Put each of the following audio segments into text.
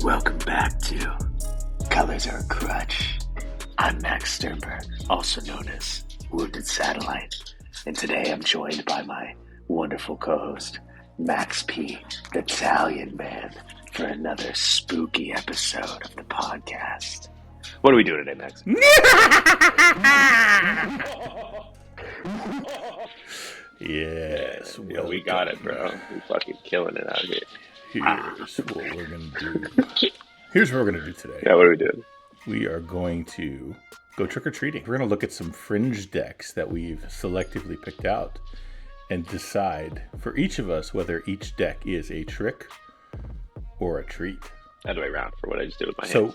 Welcome back to Colors Are a Crutch. I'm Max Sternberg, also known as Wounded Satellite, and today I'm joined by my wonderful co-host, Max P, the Talion Man, for another spooky episode of the podcast. What are we doing today, Max? Yes. Yeah, we got it, bro. We're fucking killing it out here. Here's what we're going to do. Here's what we're going to do today. Yeah, what are we doing? We are going to go trick-or-treating. We're going to look at some Fringe decks that we've selectively picked out and decide for each of us whether each deck is a trick or a treat. Other way around for what I just did with my hands.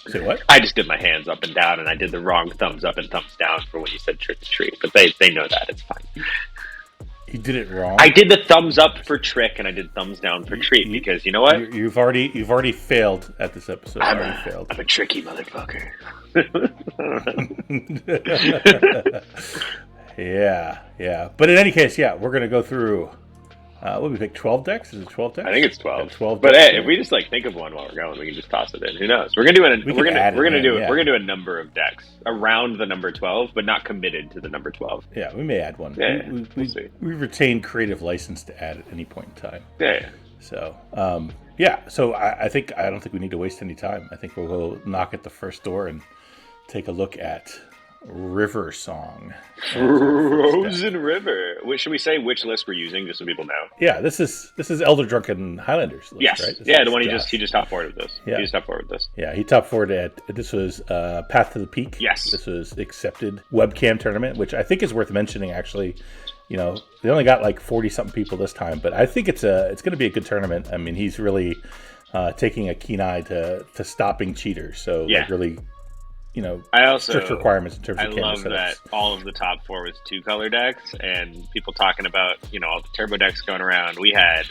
Say what? I just did my hands up and down, and I did the wrong thumbs up and thumbs down for when you said trick or treat. But they know that. It's fine. You did it wrong. I did the thumbs up for trick, and I did thumbs down for treat because you know what? You've already failed at this episode. I'm a tricky motherfucker. Yeah. But in any case, we're going to go through. What we pick? 12 decks? Is it 12 decks? I think it's 12. 12 but decks, hey, if we just think of one while we're going, we can just toss it in. Who knows? We're gonna do a number of decks around the number 12, but not committed to the number 12. Yeah, we may add one. Yeah, we'll see. We retain creative license to add at any point in time. Yeah. So, So I don't think we need to waste any time. I think we'll go knock at the first door and take a look at River Song. Frozen River. Should we say which list we're using, just so people know? Yeah, this is Elder Drunken Highlanders list, yes. right? The one he just top forwarded this. Yeah. He just top forwarded this. Yeah, he top forwarded this was Path to the Peak. Yes. This was accepted webcam tournament, which I think is worth mentioning actually. You know, they only got like 40-something people this time, but I think it's going to be a good tournament. I mean, he's really taking a keen eye to stopping cheaters. So like really strict requirements in terms of camera setups. I love that all of the top four was 2-color decks, and people talking about, all the turbo decks going around. We had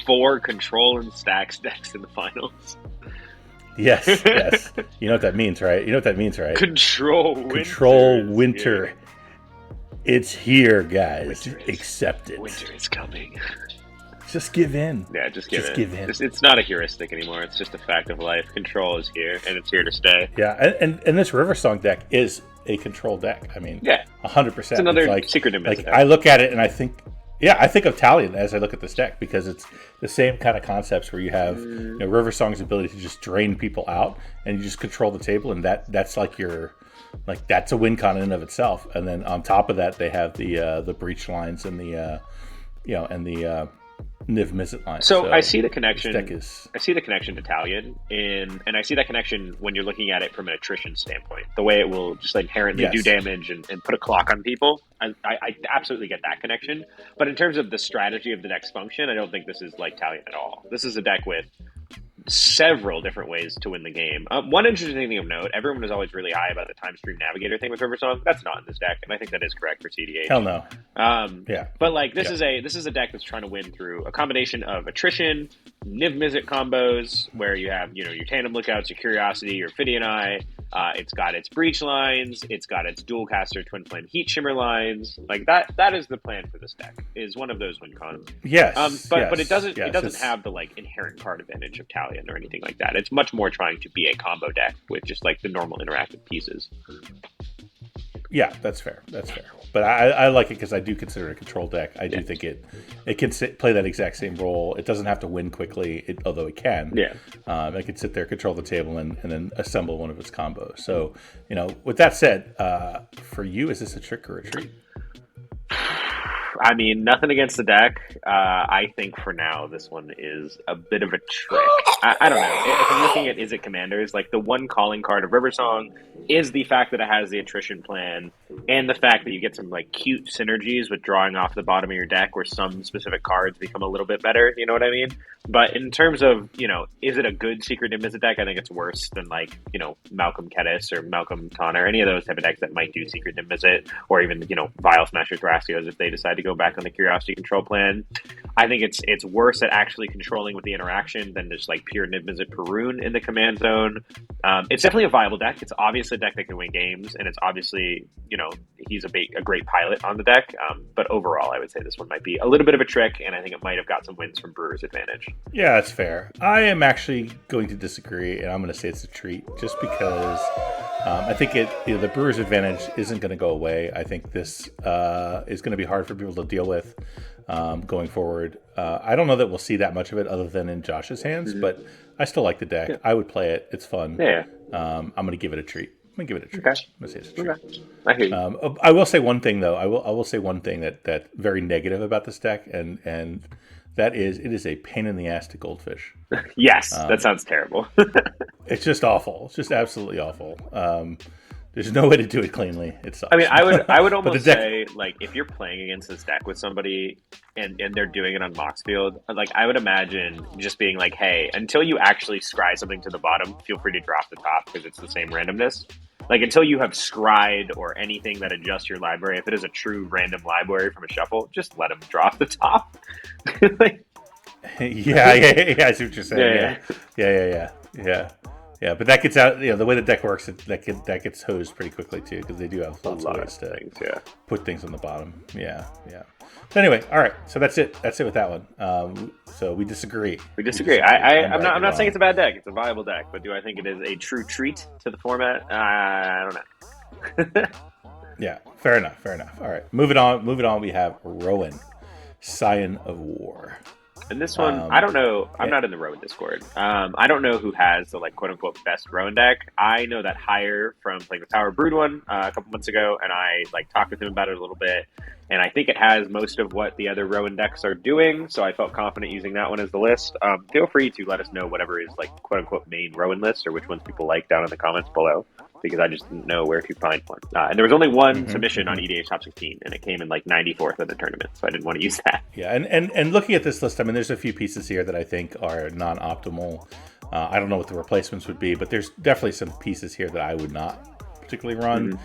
4 control and stacks decks in the finals. Yes. You know what that means, right? Control winter. It's here, guys. Accept it. Winter is coming. Just give in. Yeah, just give in. in. It's not a heuristic anymore. It's just a fact of life. Control is here, and it's here to stay. Yeah, and this River Song deck is a control deck. I mean, 100%. It's another secret deck. I look at it and I think of Talion as I look at this deck because it's the same kind of concepts where you have River Song's ability to just drain people out, and you just control the table, and that's like that's a win con in and of itself. And then on top of that, they have the breach lines and the Niv Mizzet line. So I see the connection. I see the connection to Talion, and I see that connection when you're looking at it from an attrition standpoint. The way it will just inherently do damage and put a clock on people. I absolutely get that connection. But in terms of the strategy of the deck's function, I don't think this is like Talion at all. This is a deck with several different ways to win the game. One interesting thing of note, everyone was always really high about the Time Stream Navigator thing with River Song. That's not in this deck, and I think that is correct for CEDH. Hell no. But this is a deck that's trying to win through a combination of attrition, Niv Mizzet combos, where you have your Tandem Lookouts, your Curiosity, your Ophidian Eye. It's got its breach lines. It's got its dual caster Twin Flame Heat Shimmer lines. Like that is the plan for this deck. Is one of those win cons. Yes. But it doesn't have the inherent card advantage of Talion or anything like that. It's much more trying to be a combo deck with just the normal interactive pieces. Yeah, that's fair. But I like it because I do consider it a control deck. I do think it can play that exact same role. It doesn't have to win quickly, although it can. Yeah. It can sit there, control the table, and then assemble one of its combos. So, with that said, for you, is this a trick or a treat? I mean, nothing against the deck. I think for now, this one is a bit of a trick. I don't know. If I'm looking at Is It Commanders, the one calling card of River Song is the fact that it has the attrition plan and the fact that you get some cute synergies with drawing off the bottom of your deck where some specific cards become a little bit better. You know what I mean? But in terms of, is it a good Secret Niv Mizzet deck? I think it's worse than Malcolm Kedis or Malcolm Ton or any of those type of decks that might do Secret Niv Mizzet or even, Vile Smashers Thrasios if they decide to go go back on the Curiosity control plan. I think it's worse at actually controlling with the interaction than just like pure Niv-Mizzet Perun in the command zone. It's definitely a viable deck. It's obviously a deck that can win games, and it's obviously, he's a great pilot on the deck. But overall, I would say this one might be a little bit of a trick, and I think it might have got some wins from Brewer's advantage. Yeah, that's fair. I am actually going to disagree, and I'm going to say it's a treat, just because I think the Brewer's advantage isn't going to go away. I think this is going to be hard for people to deal with going forward. I don't know that we'll see that much of it other than in Josh's hands, but I still like the deck. Yeah. I would play it. It's fun. Yeah. I'm going to give it a treat. Okay. I'm going to say it's a treat. Okay. I hear you. I will say one thing, though. I will say one thing that very negative about this deck, and that is it is a pain in the ass to goldfish. Yes, that sounds terrible. It's just awful. It's just absolutely awful. There's no way to do it cleanly. It sucks. I mean, I would almost say, like, if you're playing against this deck with somebody and they're doing it on Moxfield, like, I would imagine just being like, hey, until you actually scry something to the bottom, feel free to drop the top because it's the same randomness. Like, until you have scryed or anything that adjusts your library, if it is a true random library from a shuffle, just let them drop the top. Like, yeah, I see what you're saying. Yeah, but that gets out. The way the deck works, that gets hosed pretty quickly too, because they do have lots of ways to put things on the bottom. Yeah. So anyway, all right. So that's it. That's it with that one. So we disagree. I'm not saying it's a bad deck. It's a viable deck, but do I think it is a true treat to the format? I don't know. Yeah, fair enough. All right, moving on. We have Rowan, Scion of War. And this one, I don't know. I'm not in the Rowan Discord. I don't know who has the, like, quote unquote best Rowan deck. I know that Hire from playing the Power brewed one a couple months ago, and I talked with him about it a little bit. And I think it has most of what the other Rowan decks are doing, so I felt confident using that one as the list. Feel free to let us know whatever is, like, quote unquote main Rowan list, or which ones people like down in the comments below, because I just didn't know where to find one. And there was only one submission on EDH Top 16, and it came in like 94th in the tournament, so I didn't want to use that. Yeah, and looking at this list, I mean, there's a few pieces here that I think are non-optimal. I don't know what the replacements would be, but there's definitely some pieces here that I would not particularly run.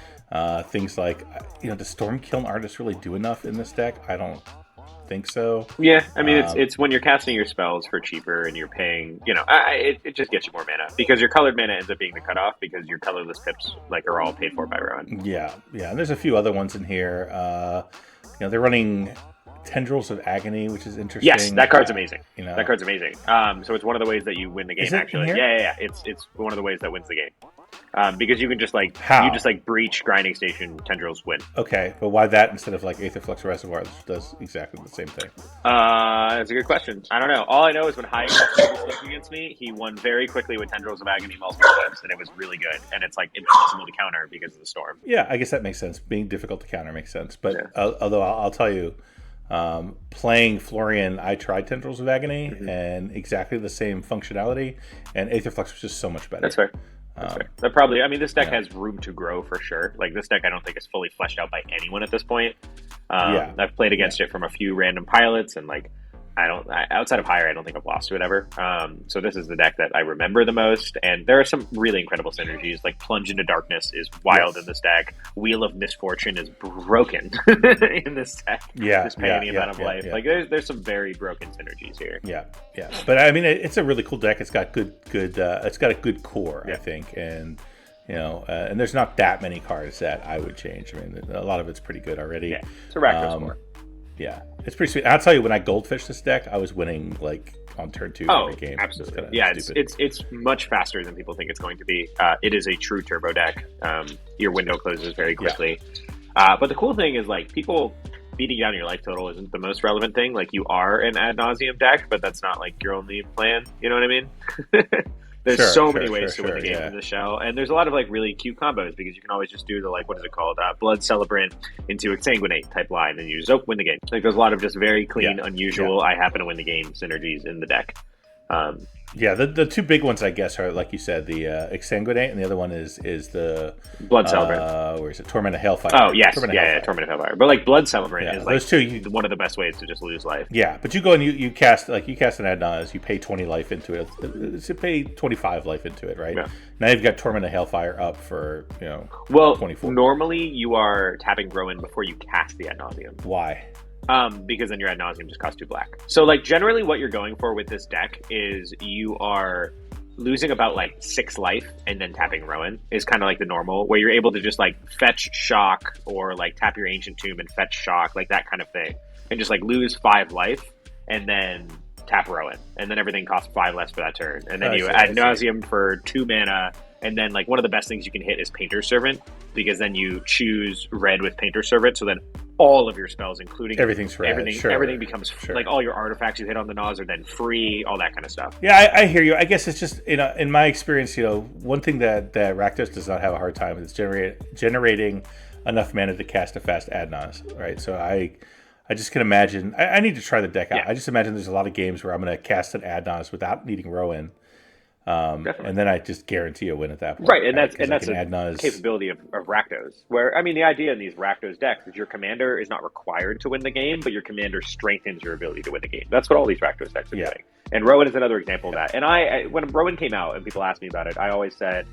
Things like, does Stormkiln Artist really do enough in this deck? I don't think so. Yeah, I mean, it's when you're casting your spells for cheaper and you're paying, it just gets you more mana, because your colored mana ends up being the cutoff, because your colorless pips are all paid for by Rowan. Yeah, and there's a few other ones in here. They're running Tendrils of Agony, which is interesting. Yes, that card's amazing. That card's amazing. So it's one of the ways that you win the game. Actually, yeah. It's one of the ways that wins the game. Because you can just breach Grinding Station, Tendrils, win. Okay, but why that instead of like Aetherflux Reservoir, which does exactly the same thing? That's a good question. I don't know. All I know is when High was against me, he won very quickly with Tendrils of Agony multiple times, and it was really good. And it's like impossible to counter because of the storm. Yeah, I guess that makes sense. Being difficult to counter makes sense. But although I'll tell you, playing Florian, I tried Tendrils of Agony and exactly the same functionality, and Aetherflux was just so much better. That's fair. That probably, this deck has room to grow for sure. Like, this deck I don't think is fully fleshed out by anyone at this point. I've played against it from a few random pilots, and like, outside of Hire, I don't think I've lost to it ever. So this is the deck that I remember the most, and there are some really incredible synergies. Like, Plunge into Darkness is wild in this deck. Wheel of Misfortune is broken in this deck. Just paying the amount of life. Like, there's some very broken synergies here. Yeah. But I mean, it's a really cool deck. It's got it's got a good core, I think, and and there's not that many cards that I would change. I mean, a lot of it's pretty good already. Yeah, it's a Rakdos core. Yeah, it's pretty sweet. I'll tell you, when I goldfished this deck, I was winning like on turn 2 every game. Absolutely. It's much faster than people think it's going to be. It is a true turbo deck. Your window closes very quickly. But the cool thing is, like, people beating down your life total isn't the most relevant thing. Like, you are an ad nauseum deck, but that's not like your only plan. You know what I mean? There's so many ways to win the game in the shell, and there's a lot of like really cute combos, because you can always just do the Blood Celebrant into Exsanguinate type line, and you just win the game. Like, there's a lot of just very clean, unusual, I happen to win the game synergies in the deck. The two big ones, I guess, are, like you said, the Exsanguinate, and the other one is the Blood Celebrant. Where is it? Torment of Hellfire. Oh, yes. Torment of Hellfire. But, like, Blood Celebrant is, like, those two, one of the best ways to just lose life. Yeah, but you go and you cast an Ad Nauseam, you pay 20 life into it. You pay 25 life into it, right? Yeah. Now you've got Torment of Hellfire up for, 24. Normally you are tapping Rowan before you cast the Ad Nauseam. Why? because then your ad nauseam just costs 2 black. So like generally what you're going for with this deck is you are losing about like 6 life and then tapping Rowan is kind of like the normal, where you're able to just like fetch shock or like tap your Ancient Tomb and fetch shock, like that kind of thing, and just like lose 5 life and then tap Rowan, and then everything costs 5 less for that turn, and then you ad nauseam for 2 mana. And then, like, one of the best things you can hit is Painter's Servant, because then you choose red with Painter's Servant, so then all of your spells, including everything's red. Everything becomes like all your artifacts you hit on the Naz are then free, all that kind of stuff. Yeah, I hear you. I guess it's just, in my experience, one thing that Rakdos does not have a hard time with is generating enough mana to cast a fast Adnaz, right? So I just can imagine. I need to try the deck out. Yeah. I just imagine there's a lot of games where I'm going to cast an Adnaz without needing Rowan. And then I just guarantee a win at that point. Right, and that's a capability of Rakdos. Where, I mean, the idea in these Rakdos decks is your commander is not required to win the game, but your commander strengthens your ability to win the game. That's what all these Rakdos decks are doing. And Rowan is another example of that. And I when Rowan came out and people asked me about it, I always said,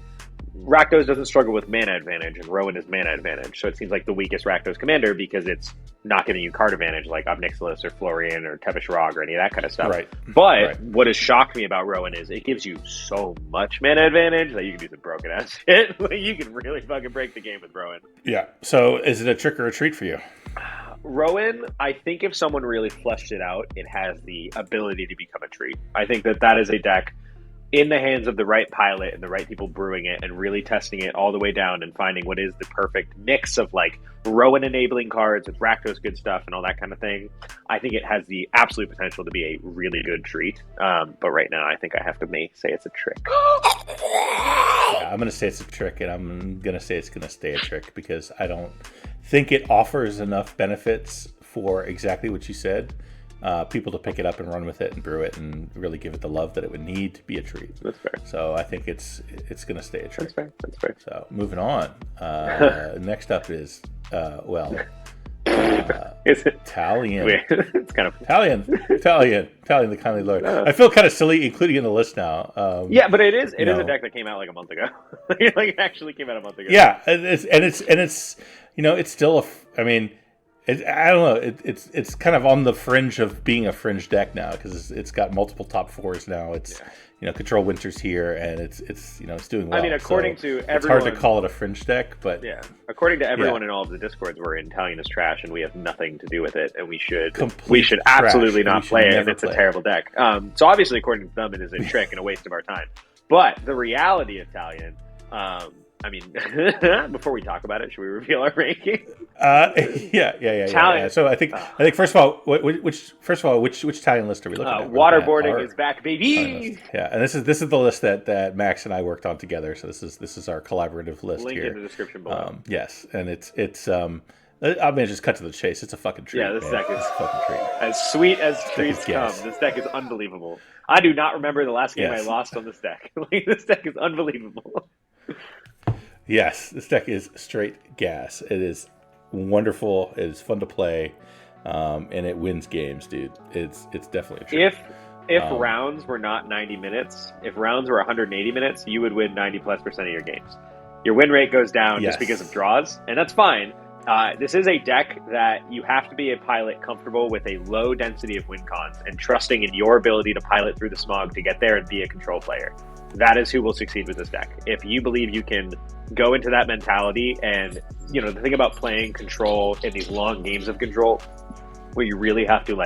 Rakdos doesn't struggle with mana advantage, and Rowan is mana advantage. So it seems like the weakest Rakdos commander because it's not giving you card advantage like Nixilis or Florian or Tevish Rog or any of that kind of stuff. Right. But what has shocked me about Rowan is it gives you so much mana advantage that you can do some broken ass shit. Like, you can really fucking break the game with Rowan. Yeah. So is it a trick or a treat for you? Rowan, I think if someone really fleshed it out, it has the ability to become a treat. I think that is a deck in the hands of the right pilot and the right people brewing it and really testing it all the way down and finding what is the perfect mix of like Rowan enabling cards with Rakdos good stuff and all that kind of thing. I think it has the absolute potential to be a really good treat. But right now I think I have to say it's a trick. Yeah, I'm going to say it's a trick, and I'm going to say it's going to stay a trick because I don't think it offers enough benefits for exactly what you said. People to pick it up and run with it and brew it and really give it the love that it would need to be a treat. That's fair. So I think it's going to stay a treat. That's fair. So moving on. Next up is is it Talion? Wait, it's kind of Talion, the kindly Lord. I feel kind of silly including it in the list now. Yeah, but it is a deck that came out like a month ago. Like it actually came out a month ago. Yeah, it's it's still I don't know. It's kind of on the fringe of being a fringe deck now because it's got multiple top 4s now. It's Control Winter's here and it's doing well. I mean, according to everyone, it's hard to call it a fringe deck, but according to everyone in all of the discords we're in, Talion is trash and we have nothing to do with it, and we should absolutely not play it if it's a terrible deck. So obviously, according to them, it is a trick and a waste of our time. But the reality of Talion. I mean, before we talk about it, should we reveal our ranking? Yeah. So I think first of all, which Talion list are we looking at? Waterboarding is back, baby. Yeah, and this is the list that Max and I worked on together. So this is our collaborative list. Link here. in the description below. Yes, and it's I mean, just cut to the chase. It's a fucking treat. Yeah, this deck is a fucking treat. As sweet as treats come. This deck is unbelievable. I do not remember the last game I lost on this deck. This deck is unbelievable. Yes, this deck is straight gas. It is wonderful. It is fun to play, and it wins games, dude. It's definitely a treat. If rounds were not 90 minutes, if rounds were 180 minutes, you would win 90+% of your games. Your win rate goes down just because of draws, and that's fine. This is a deck that you have to be a pilot comfortable with a low density of win cons and trusting in your ability to pilot through the smog to get there and be a control player. That is who will succeed with this deck. If you believe you can go into that mentality and, the thing about playing control in these long games of control where you really have to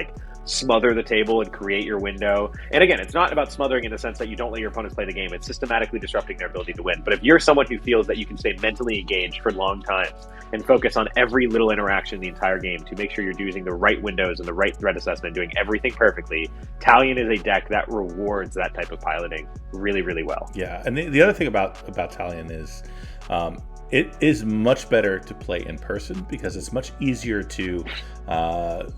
smother the table and create your window. And again, it's not about smothering in the sense that you don't let your opponents play the game. It's systematically disrupting their ability to win. But if you're someone who feels that you can stay mentally engaged for long times and focus on every little interaction the entire game to make sure you're using the right windows and the right threat assessment, doing everything perfectly, Talion is a deck that rewards that type of piloting really, really well. Yeah, and the other thing about Talion is it is much better to play in person because it's much easier to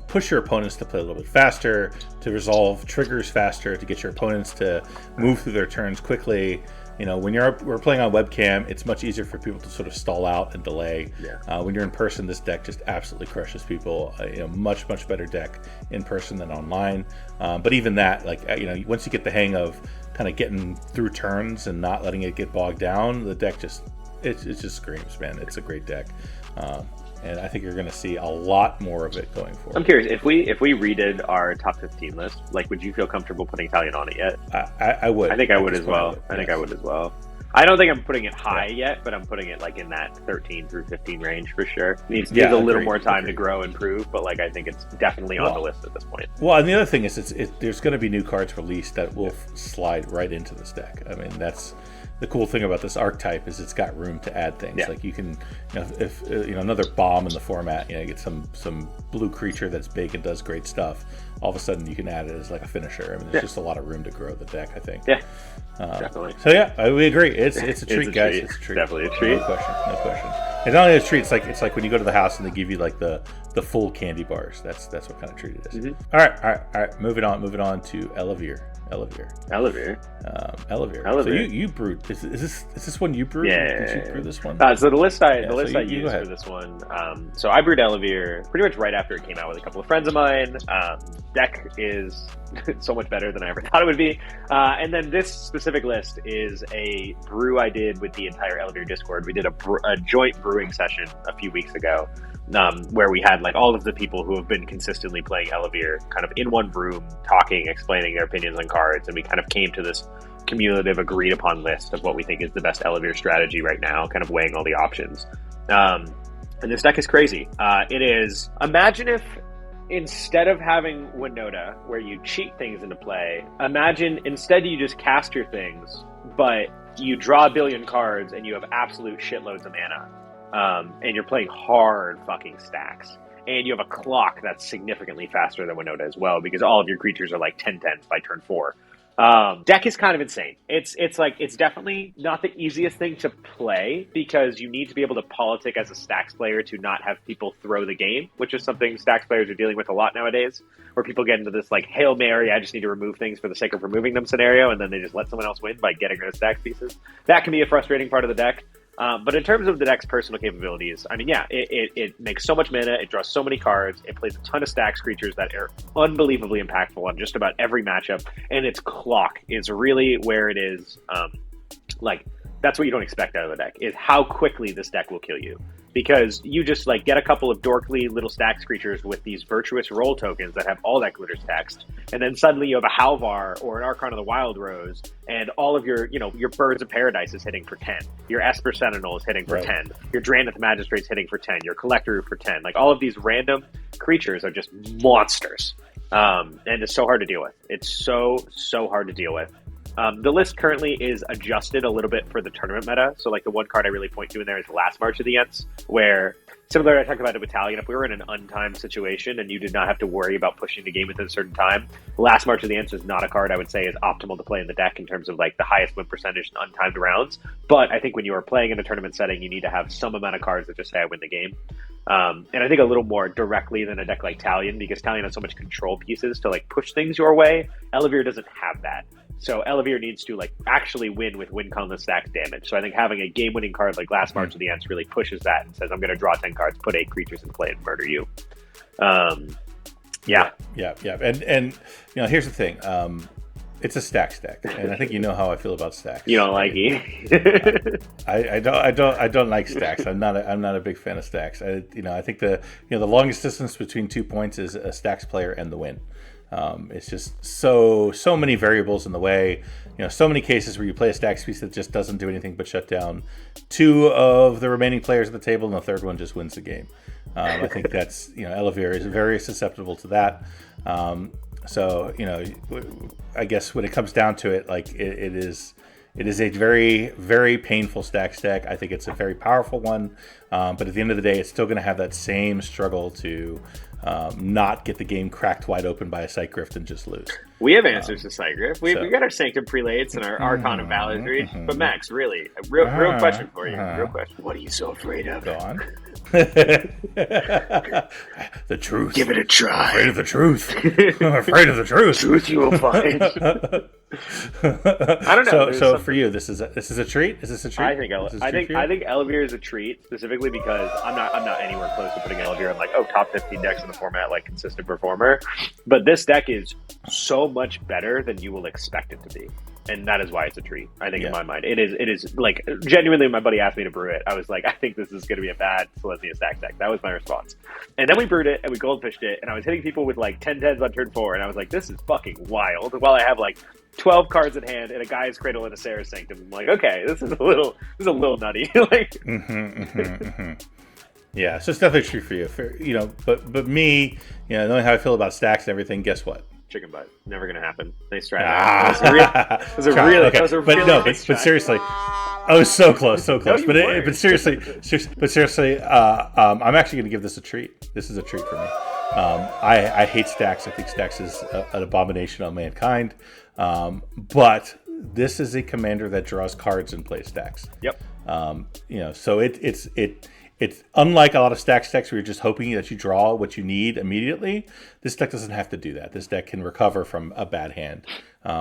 push your opponents to play a little bit faster, to resolve triggers faster, to get your opponents to move through their turns quickly. When we're playing on webcam, it's much easier for people to sort of stall out and delay. Yeah. When you're in person, this deck just absolutely crushes people. Much better deck in person than online. But even that, once you get the hang of kind of getting through turns and not letting it get bogged down, the deck just screams, man. It's a great deck. and I think you're going to see a lot more of it going forward. I'm curious, if we redid our top 15 list, like, would you feel comfortable putting Talion on it yet? I would. I think I would as well. I think I would as well. I don't think I'm putting it high yet, but I'm putting it like in that 13 through 15 range for sure. Needs a little more time to grow and prove, but like I think it's definitely on the list at this point. Well, and the other thing is, there's going to be new cards released that will slide right into this deck. I mean, that's the cool thing about this archetype is it's got room to add things. Like you can, if another bomb in the format, you get some blue creature that's big and does great stuff. All of a sudden, you can add it as like a finisher. I mean, there's just a lot of room to grow the deck, I think. Yeah, definitely. So we agree. It's a treat, guys. It's a treat. Definitely a treat. No question. It's not only a treat. It's like when you go to the house and they give you like the full candy bars. That's what kind of treat it is. Mm-hmm. All right. Moving on to Ellivere. So you brewed. Is this one you brewed? Yeah. Did you brew this one? So the list I used for this one. So I brewed Ellivere pretty much right after it came out with a couple of friends of mine. Deck is so much better than I ever thought it would be. And then this specific list is a brew I did with the entire Ellivere Discord. We did a joint brewing session a few weeks ago. Where we had like all of the people who have been consistently playing Ellivere kind of in one room, talking, explaining their opinions on cards, and we kind of came to this cumulative agreed upon list of what we think is the best Ellivere strategy right now, kind of weighing all the options. And this deck is crazy. It is, imagine if instead of having Winota, where you cheat things into play, imagine instead you just cast your things, but you draw a billion cards and you have absolute shitloads of mana. And you're playing hard fucking stacks. And you have a clock that's significantly faster than Winota as well, because all of your creatures are like 10/10s by turn 4. Deck is kind of insane. It's definitely not the easiest thing to play, because you need to be able to politic as a stacks player to not have people throw the game, which is something stacks players are dealing with a lot nowadays, where people get into this like Hail Mary, I just need to remove things for the sake of removing them scenario, and then they just let someone else win by getting rid of stacks pieces. That can be a frustrating part of the deck. But in terms of the deck's personal capabilities, I mean, it makes so much mana, it draws so many cards, it plays a ton of stacks creatures that are unbelievably impactful on just about every matchup, and its clock is really where it is, that's what you don't expect out of the deck, is how quickly this deck will kill you. Because you just like get a couple of dorkly little stacks creatures with these virtuous roll tokens that have all that glitters text, and then suddenly you have a Halvar or an Archon of the Wild Rose, and all of your Birds of Paradise is hitting for 10. Your Esper Sentinel is hitting for 10. Your Drannith Magistrate's hitting for 10. Your Collector for 10. Like all of these random creatures are just monsters. And it's so hard to deal with. It's so hard to deal with. The list currently is adjusted a little bit for the tournament meta. So like the one card I really point to in there is the Last March of the Ents, where similar to I talked about it with Talion, if we were in an untimed situation and you did not have to worry about pushing the game within a certain time, Last March of the Ents is not a card I would say is optimal to play in the deck in terms of like the highest win percentage in untimed rounds. But I think when you are playing in a tournament setting, you need to have some amount of cards that just say I win the game. And I think a little more directly than a deck like Talion, because Talion has so much control pieces to like push things your way. Ellivere doesn't have that. So Ellivere needs to like actually win with win conless stacks damage. So I think having a game-winning card like Last March of the Ents really pushes that and says, I'm going to draw 10 cards, put 8 creatures in play, and murder you. Yeah. And here's the thing. It's a stacks deck, and I think you know how I feel about stacks. You don't like it? I don't like stacks. I'm not a big fan of stacks. I think the longest distance between 2 points is a stacks player and the win. It's just so many variables in the way. So many cases where you play a stacks piece that just doesn't do anything but shut down 2 of the remaining players at the table, and the third one just wins the game. I think that's Ellivere is very susceptible to that. So I guess when it comes down to it, like it is a very, very painful stacks deck. I think it's a very powerful one, but at the end of the day, it's still going to have that same struggle to not get the game cracked wide open by a Sightgrift and just lose. We have answers to Sightgrift. We got our Sanctum Prelates and our Archon of Valor's Reach. But Max, really, a real question for you. Real question. What are you so afraid of? Go on. The truth. Give it a try. I'm afraid of the truth. I'm afraid of the truth. Truth you will find. I don't know. So for you, this is a treat. Is this a treat? I think Ellivere is a treat, specifically because I'm not anywhere close to putting Ellivere in like top 15 decks in the format, like consistent performer. But this deck is so much better than you will expect it to be. and that is why it's a treat. I think in my mind, it is like genuinely. When my buddy asked me to brew it, I was like, I think this is going to be a bad Selesnya stack deck. That was my response. And then we brewed it and we goldfished it, and I was hitting people with like 10/10s on turn 4, and I was like, this is fucking wild. While I have like 12 cards in hand and a Guy's Cradle and a Sarah's Sanctum, I'm like, okay, this is a little nutty. Like, yeah, so it's definitely true for you. But me, knowing how I feel about stacks and everything, guess what? Chicken butt. Never gonna happen. Nice try. That was a really nice try. But seriously, I was so close. No, but seriously, I'm actually gonna give this a treat. This is a treat for me. I hate stacks. I think stacks is an abomination on mankind. But this is a commander that draws cards and plays stacks. Yep. So it's unlike a lot of stacks decks where you're just hoping that you draw what you need immediately. This deck doesn't have to do that. This deck can recover from a bad hand,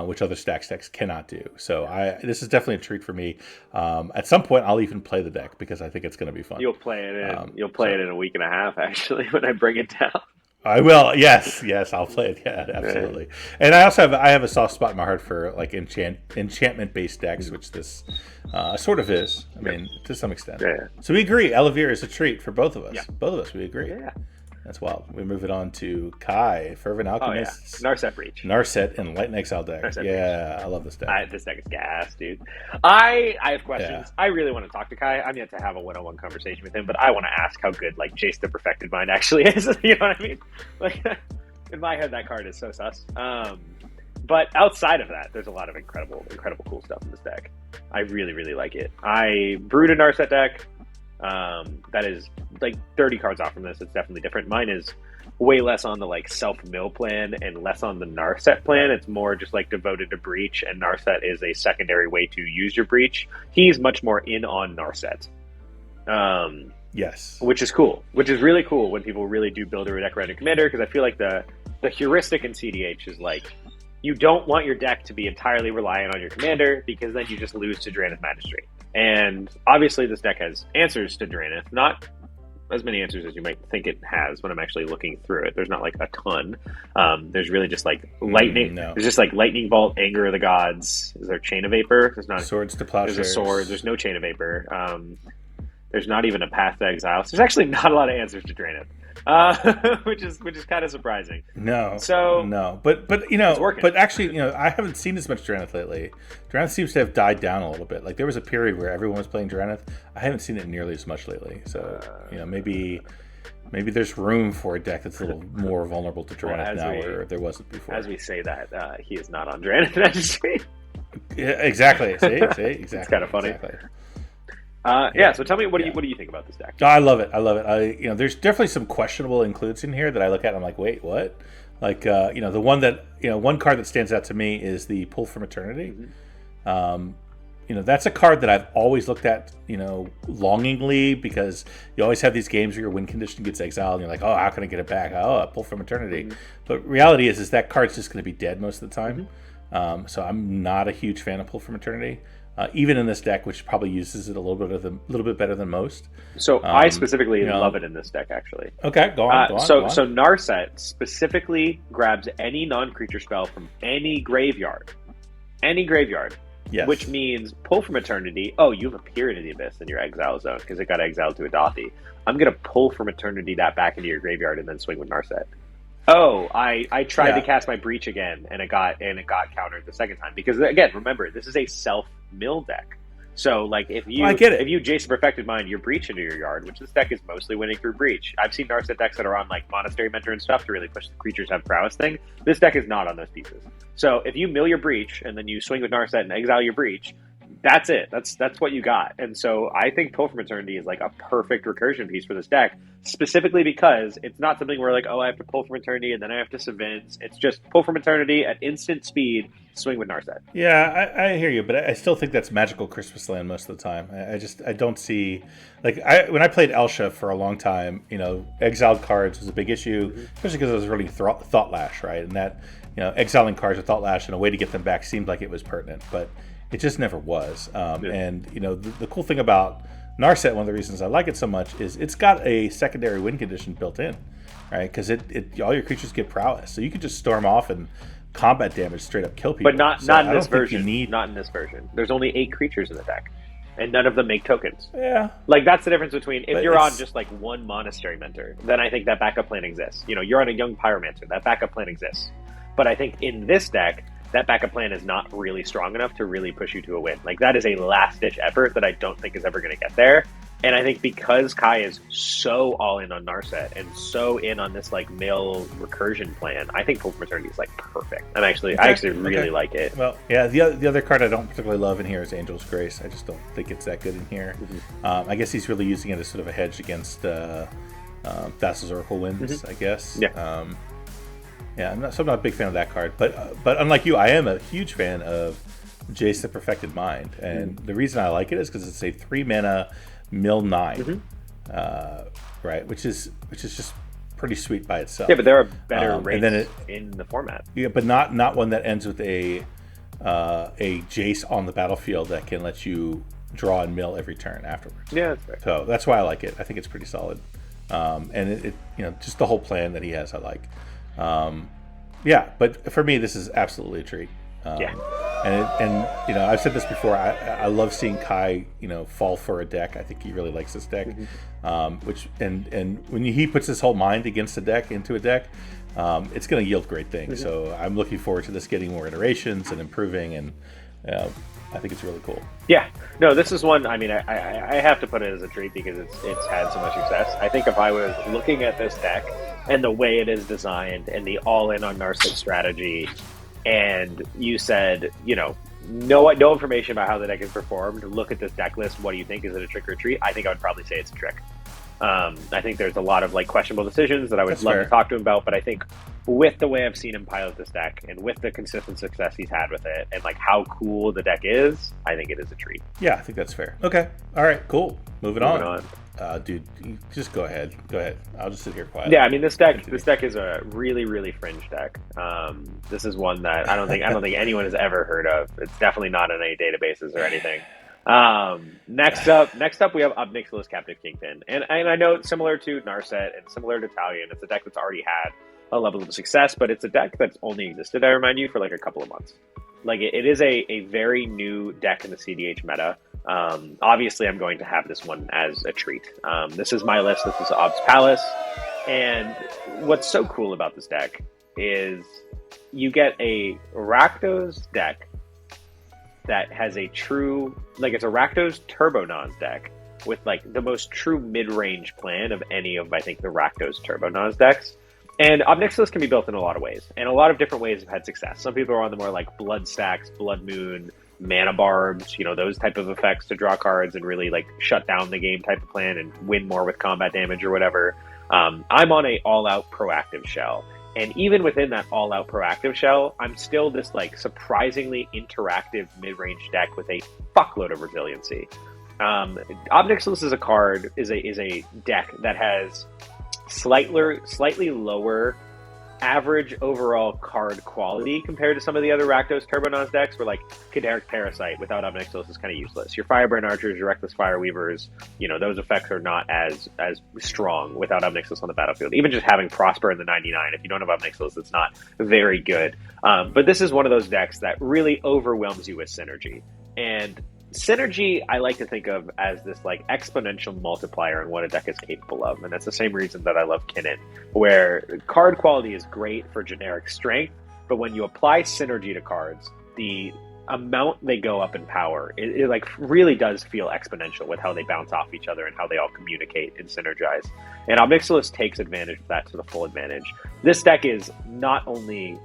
which other stacks decks cannot do. So this is definitely a treat for me. At some point, I'll even play the deck because I think it's going to be fun. You'll play it in a week and a half, actually, when I bring it down. I will. Yes, I'll play it. Yeah, absolutely. And I also have a soft spot in my heart for like enchantment based decks, which this sort of is. I mean, to some extent. Yeah. So we agree. Ellivere is a treat for both of us. Yeah. Both of us, we agree. Yeah. That's wild. We move it on to Kai, Fervent Alchemists. Narset Breach. Narset Enlightened Exile deck. Breach. I love this deck. This deck is gas, dude. I have questions. I really want to talk to Kai. I'm yet to have a one-on-one conversation with him, but I want to ask how good like Jace the Perfected Mind actually is. You know what I mean? Like in my head, that card is so sus. But outside of that, there's a lot of incredible cool stuff in this deck. I really, really like it. I brewed a Narset deck. That is like 30 cards off from this. It's definitely different. Mine is way less on the like self-mill plan and less on the Narset plan. It's more just like devoted to Breach, and Narset is a secondary way to use your Breach. He's much more in on Narset. Yes. Which is cool. Which is really cool when people really do build a deck around a commander, because I feel like the heuristic in CEDH is like, you don't want your deck to be entirely reliant on your commander, because then you just lose to Drannith Magistrate. And obviously this deck has answers to Drannith, not as many answers as you might think it has when I'm actually looking through it. There's not like a ton. There's really just like lightning. There's just like Lightning Bolt, Anger of the Gods. Is there Chain of Vapor? There's not. Swords to Plowshares. There's a sword. There's no Chain of Vapor. There's not even a Path to Exile. So there's actually not a lot of answers to Drannith. Which is kind of surprising. No, but but actually, I haven't seen as much Drannith lately. Drannith seems to have died down a little bit. Like there was a period where everyone was playing Drannith. I haven't seen it nearly as much lately. So maybe there's room for a deck that's a little more vulnerable to Drannith where there wasn't before. As we say that, he is not on Drannith Magistrate. Yeah, exactly. See, exactly. It's kind of funny. Exactly. So tell me, what do you think about this deck? I love it. There's definitely some questionable includes in here that I look at and I'm like, wait, what? Like, the one that, one card that stands out to me is the Pull from Eternity. Mm-hmm. That's a card that I've always looked at, longingly, because you always have these games where your win condition gets exiled and you're like, oh, how can I get it back? Oh, Pull from Eternity. Mm-hmm. But reality is that card's just going to be dead most of the time. Mm-hmm. So I'm not a huge fan of Pull from Eternity. Even in this deck, which probably uses it a little bit better than most. So I specifically love it in this deck, actually. Okay, go on. So Narset specifically grabs any non-creature spell from any graveyard. Yes. Which means Pull from Eternity. Oh, you've appeared in the Abyss in your exile zone because it got exiled to a Dothi. I'm going to Pull from Eternity that back into your graveyard and then swing with Narset. Oh, I tried to cast my Breach again, and it got countered the second time. Because again, remember, this is a self-mill deck. So, like, if you Jace Perfected Mind your Breach into your yard, which this deck is mostly winning through Breach. I've seen Narset decks that are on like Monastery Mentor and stuff to really push the creatures have prowess thing. This deck is not on those pieces. So if you mill your Breach and then you swing with Narset and exile your Breach, that's it. That's what you got. And so I think Pull from Eternity is like a perfect recursion piece for this deck, specifically because it's not something where like, oh, I have to Pull from Eternity and then I have to Savins. It's just Pull from Eternity at instant speed, swing with Narset. Yeah, I hear you, but I still think that's magical Christmas land most of the time. I don't see, like, when I played Elsha for a long time, exiled cards was a big issue, especially because it was really Thought Lash, right? And that, exiling cards with Thought Lash and a way to get them back seemed like it was pertinent, but it just never was. And, the cool thing about Narset, one of the reasons I like it so much, is it's got a secondary win condition built in, right? Because all your creatures get prowess. So you can just storm off and combat damage straight up kill people. But not in this version. Not in this version. There's only 8 creatures in the deck, and none of them make tokens. Yeah. Like, that's the difference between, if you're on just like one Monastery Mentor, then I think that backup plan exists. You know, you're on a Young Pyromancer, that backup plan exists. But I think in this deck, that backup plan is not really strong enough to really push you to a win. Like, that is a last-ditch effort that I don't think is ever going to get there. And I think because Kai is so all in on Narset and so in on this like mill recursion plan, I think Fulcrum Eternity is like perfect. I actually really like it. Well, yeah, the other card I don't particularly love in here is Angel's Grace. I just don't think it's that good in here. I guess he's really using it as sort of a hedge against Thassa's Oracle Winds, I guess. Yeah. I'm not a big fan of that card. But unlike you, I am a huge fan of Jace the Perfected Mind. And the reason I like it is because it's a 3-mana mill 9, right? Which is just pretty sweet by itself. Yeah, but there are better rates in the format. Yeah, but not one that ends with a Jace on the battlefield that can let you draw and mill every turn afterwards. Yeah, that's right. So that's why I like it. I think it's pretty solid, and it just the whole plan that he has, I like. But for me, this is absolutely a treat. And I've said this before. I love seeing Kai, fall for a deck. I think he really likes this deck. Which when he puts his whole mind against a deck into a deck, it's going to yield great things. So I'm looking forward to this getting more iterations and improving, and I think it's really cool. Yeah, no, this is one. I mean, I have to put it as a treat because it's had so much success. I think if I was looking at this deck and the way it is designed and the all-in on Narset strategy, and you said, no information about how the deck is performed, look at this deck list, what do you think? Is it a trick or a treat? I think I would probably say it's a trick. I think there's a lot of questionable decisions that I would love to talk to him about, but I think with the way I've seen him pilot this deck and with the consistent success he's had with it and how cool the deck is, I think it is a treat. Yeah, I think that's fair. Okay. All right, cool. Moving on. Dude, just go ahead. I'll just sit here quietly. Yeah, I mean, this deck is a really, really fringe deck. This is one that I don't think anyone has ever heard of. It's definitely not in any databases or anything. Next up, we have Nixilis Captive Kingpin, and I know it's similar to Narset and similar to Talion. It's a deck that's already had a level of success, but it's a deck that's only existed, I remind you, for a couple of months. It is a very new deck in the CDH meta. Obviously, I'm going to have this one as a treat. This is my list. This is Ob's Palace. And what's so cool about this deck is you get a Rakdos deck that has a true, it's a Rakdos Turbo Nons deck with the most true mid-range plan of any of, I think, the Rakdos Turbo Nons decks. And Ob Nixilis can be built in a lot of ways, and a lot of different ways have had success. Some people are on the more Blood Stacks, Blood Moon, Mana Barbs, those type of effects to draw cards and really shut down the game type of plan and win more with combat damage or whatever. I'm on a all-out proactive shell, and even within that all-out proactive shell, I'm still this surprisingly interactive mid-range deck with a fuckload of resiliency. Ob Nixilis is a deck that has slightly lower average overall card quality compared to some of the other Rakdos Turbo Nons decks, where Caderic Parasite without Ob Nixilis is kind of useless. Your Fireburn Archers, your Reckless Fireweavers, those effects are not as strong without Ob Nixilis on the battlefield. Even just having Prosper in the 99, if you don't have Ob Nixilis, it's not very good. But this is one of those decks that really overwhelms you with synergy. And synergy, I like to think of as this exponential multiplier in what a deck is capable of, and that's the same reason that I love Kinnan, where card quality is great for generic strength, but when you apply synergy to cards, the amount they go up in power, it really does feel exponential with how they bounce off each other and how they all communicate and synergize. And Ob Nixilis takes advantage of that to the full advantage. This deck is not only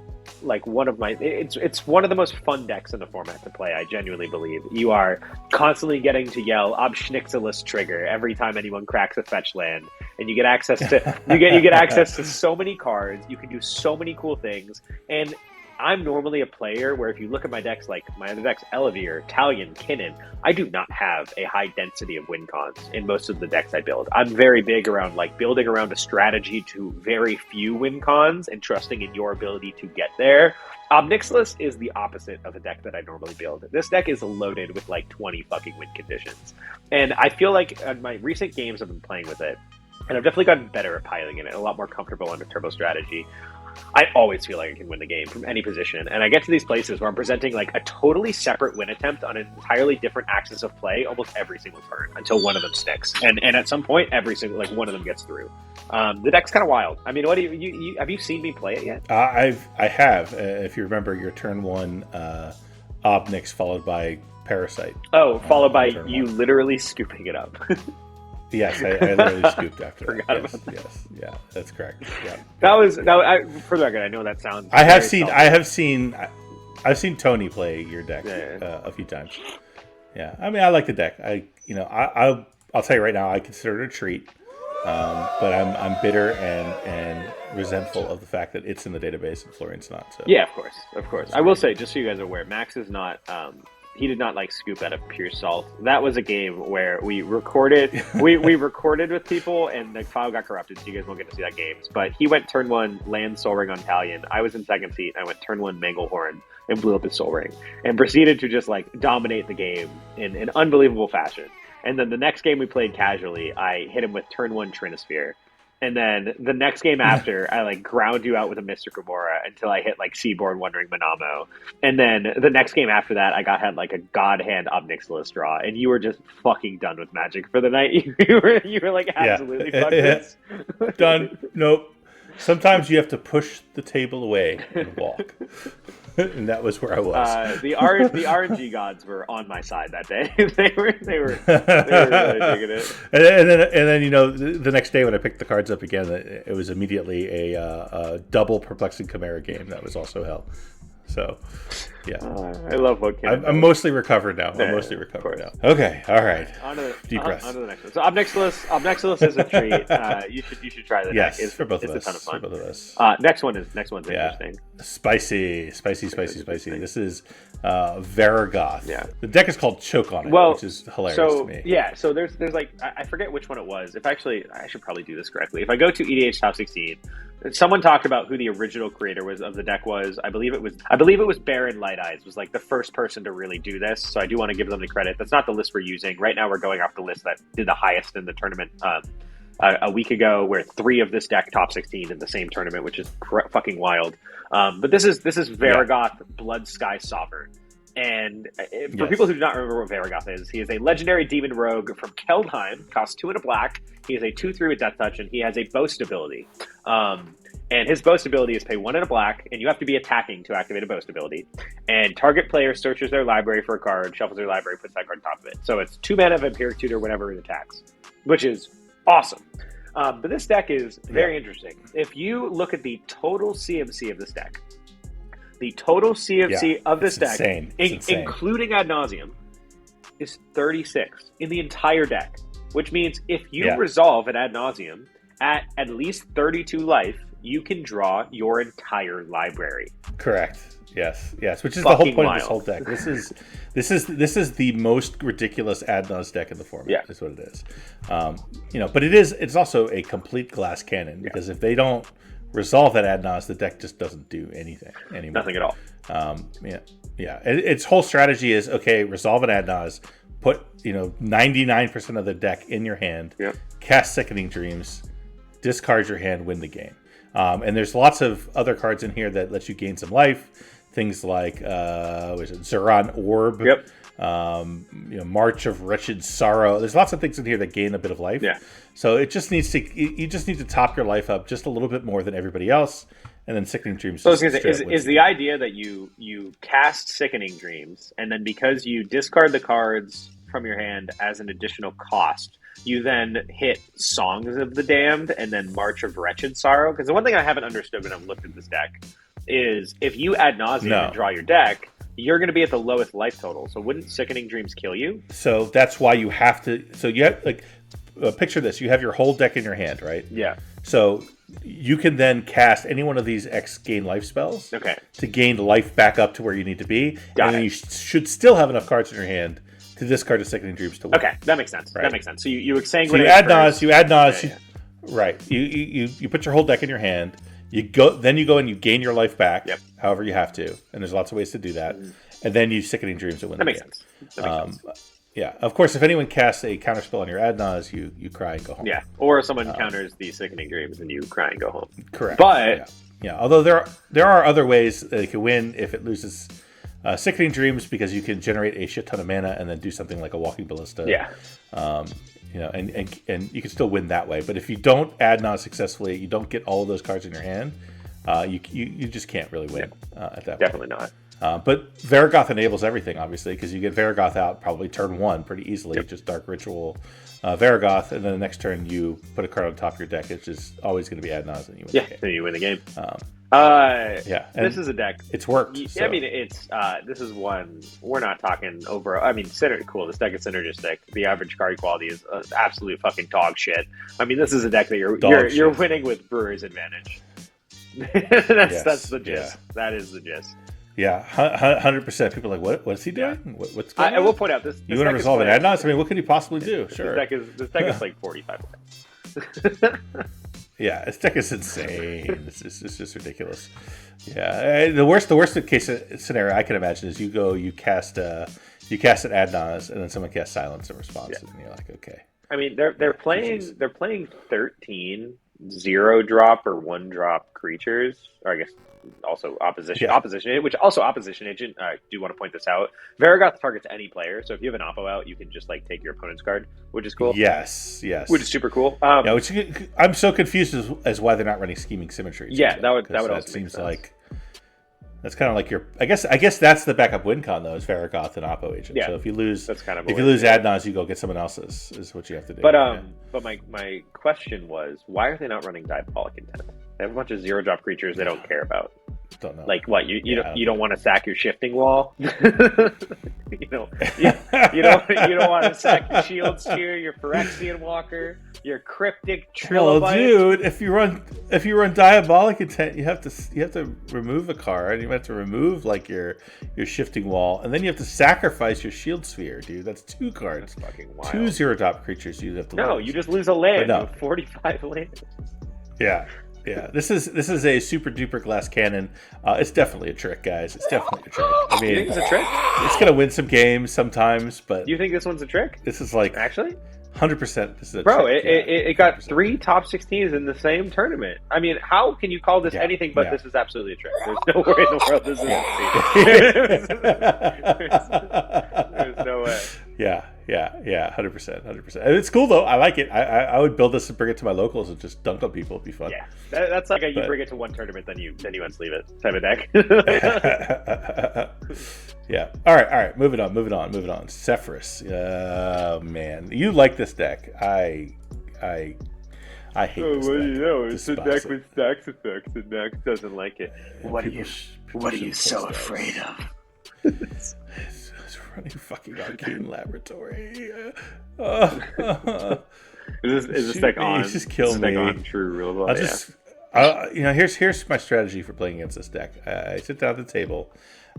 one of my, it's one of the most fun decks in the format to play. I genuinely believe you are constantly getting to yell Ob Nixilis trigger every time anyone cracks a fetch land, and you get access to you get access to so many cards. You can do so many cool things, and I'm normally a player where if you look at my decks, my other decks, Ellivere, Talion, Kinnan, I do not have a high density of win cons in most of the decks I build. I'm very big around building around a strategy to very few win cons and trusting in your ability to get there. Ob Nixilis is the opposite of a deck that I normally build. This deck is loaded with 20 fucking win conditions. And I feel in my recent games I've been playing with it, and I've definitely gotten better at piloting it, a lot more comfortable under turbo strategy. I always feel like I can win the game from any position. And I get to these places where I'm presenting like a totally separate win attempt on an entirely different axis of play almost every single turn until one of them sticks. And at some point, every single, like one of them gets through. The deck's kind of wild. I mean, what do you have you seen me play it yet? I have. If you remember your turn 1 Obnix followed by Parasite. Oh, followed by you literally scooping it up. Yes, I literally scooped after Forgot that. about that. Yes, yeah, that's correct. Yeah. For the record, I know that sounds. I've seen Tony play your deck a few times. Yeah, I mean, I like the deck. I'll tell you right now, I consider it a treat. But I'm bitter and resentful of the fact that it's in the database and Florian's not. So. Yeah, of course. I will say, just so you guys are aware, Max is not. He did not like scoop out of pure salt. That was a game where we recorded. we recorded with people, and the file got corrupted, so you guys won't get to see that games. But he went turn 1 land Soul Ring on Talion. I was in second seat. I went turn 1 Manglehorn and blew up his Soul Ring and proceeded to just like dominate the game in an unbelievable fashion. And then the next game we played casually, I hit him with turn 1 Trinisphere. And then the next game after, I like ground you out with a Mystic Remora until I hit like Seaborn Wondering Manamo. And then the next game after that, I had like a God Hand Nixilis draw, and you were just fucking done with Magic for the night. You were like absolutely fucked. Done. Nope. Sometimes you have to push the table away and walk. And that was where I was. The RNG gods were on my side that day. they were really digging it. And then the next day when I picked the cards up again, it was immediately a double Perplexing Chimera game that was also hell. So, yeah. I love what came. I'm mostly recovered now. Okay, all right. Deep breath. On to the next one. So Obnixilis is a treat. You should try the deck. It's for both of us. It's a ton of fun. For both of us. Next one's interesting. Spicy. This is Varragoth. Yeah. The deck is called Choke on It, which is hilarious to me. Yeah, so there's like I forget which one it was. I should probably do this correctly. If I go to EDH Top 16, someone talked about who the original creator of the deck was. I believe it was Baron Light Eyes was like the first person to really do this. So I do want to give them the credit. That's not the list we're using right now. We're going off the list that did the highest in the tournament a week ago, where 3 of this deck top 16 in the same tournament, which is fucking wild. But this is Varragoth Bloodsky Sovereign. And for people who do not remember what Varragoth is, he is a legendary demon rogue from Keldheim, costs 2 and a black. He is a 2/3 with Death Touch, and he has a boast ability. And his boast ability is pay 1 and a black, and you have to be attacking to activate a boast ability. And target player searches their library for a card, shuffles their library, puts that card on top of it. So it's 2 mana Vampiric Tutor whenever it attacks, which is awesome. But this deck is very interesting. If you look at the total CMC of this deck, of this deck, including Ad Nauseam, is 36 in the entire deck. Which means if you resolve an Ad Nauseam at least 32 life, you can draw your entire library. Correct. Yes. Which is the whole point of this whole deck. This is the most ridiculous Ad Naus deck in the format. Yeah. Is what it is. But it's also a complete glass cannon, because if they don't resolve that Ad Naus, the deck just doesn't do anything anymore. Nothing at all. Its whole strategy is resolve an Ad Naus, put 99% of the deck in your hand, cast Sickening Dreams, discard your hand, win the game. And there's lots of other cards in here that let you gain some life. Things like Zeron Orb, March of Wretched Sorrow. There's lots of things in here that gain a bit of life. Yeah. So you just need to top your life up just a little bit more than everybody else, and then Sickening Dreams. So I was going to say, is the idea that you cast Sickening Dreams, and then because you discard the cards from your hand as an additional cost, you then hit Songs of the Damned and then March of Wretched Sorrow? Because the one thing I haven't understood when I've looked at this deck is if you Ad Nauseam and draw your deck, you're going to be at the lowest life total. So wouldn't Sickening Dreams kill you? So that's why you have to. So you have picture this: you have your whole deck in your hand, right? Yeah. So you can then cast any one of these X gain life spells. Okay. To gain life back up to where you need to be, and then you should still have enough cards in your hand to discard a Sickening Dreams to win. Okay, that makes sense. Right? That makes sense. So you exsanguinate. So you add Nas. Right. You put your whole deck in your hand. You go and you gain your life back. Yep. However you have to, and there's lots of ways to do that. And then you Sickening Dreams to win. That makes sense. That makes sense. Yeah. Of course, if anyone casts a counterspell on your Ad Nas, you cry and go home. Yeah. Or someone counters the Sickening Dreams and you cry and go home. Correct. But Yeah, although there are other ways that it can win if it loses Sickening Dreams, because you can generate a shit ton of mana and then do something like a Walking Ballista. Yeah. And you can still win that way. But if you don't Adnan successfully, you don't get all of those cards in your hand, you just can't really win at that point. Definitely not. But Varragoth enables everything, obviously, because you get Varragoth out probably turn 1 pretty easily. Yep. Just Dark Ritual Varragoth, and then the next turn you put a card on top of your deck. It's just always going to be Adnaz, and you win the game. So you win the game. This is a deck. It's worked. I mean, it's this is one we're not talking over. I mean, cool. This deck is synergistic. The average card quality is absolute fucking dog shit. I mean, this is a deck that you're winning with Brewer's advantage. That's the gist. Yeah. That is the gist. Yeah, 100%. People are like, what's he doing? What's going on? I will point out this. You want to resolve an Adnaz? I mean, what could he possibly do? Sure. This deck is like 45. Yeah, this deck is insane. It's just ridiculous. Yeah, the worst case scenario I can imagine is you cast an Adnaz, and then someone casts Silence in response, and you're like, okay. I mean, they're playing 13 0-drop or 1-drop creatures, or I guess also opposition which also opposition agent. I do want to point this out. Varragoth targets any player, so if you have an oppo out, you can just like take your opponent's card, which is cool. Yes, which is super cool. Which I'm so confused as why they're not running Scheming Symmetry. Yeah, that would also seems like that's kind of like your. I guess that's the backup win con though, is Varragoth and oppo agent. Yeah, so if you lose, that's kind of Adnaz, you go get someone else's. Is what you have to do. But my question was, why are they not running Diabolic Intent? They have a bunch of 0-drop creatures they don't care about. Don't know. Like what? You don't want to sack your Shifting Wall. you don't want to sack your Shield Sphere, your Phyrexian Walker, your Cryptic Trilobite. Well, dude, if you run Diabolic Intent, you have to remove a card. You have to remove like your Shifting Wall, and then you have to sacrifice your Shield Sphere, dude. That's 2 cards. That's fucking wild. 2 0-drop creatures you have to lose. No, you just lose a land. No. 45 land. Yeah. Yeah, this is a super duper glass cannon. It's definitely a trick, guys. It's definitely a trick. I mean, you think it's a trick? It's gonna win some games sometimes, but do you think this one's a trick? This is like actually 100%. This is a bro. Trick. It got 3 top 16s in the same tournament. I mean, how can you call this anything but this is absolutely a trick? There's no way in the world this is. There's no way. Yeah, 100%. And it's cool though. I like it. I would build this and bring it to my locals and just dunk on people. It'd be fun. Yeah, that's like you bring it to one tournament, then you unsleeve it type of deck. Yeah. All right. Moving on. Sefris. Man, you like this deck? I hate this deck. It's a deck with stacks effects, and Max doesn't like it. What are you so afraid of? It's running fucking Arcane Laboratory. Is this deck on? Just kill me. On true real here's my strategy for playing against this deck. I sit down at the table.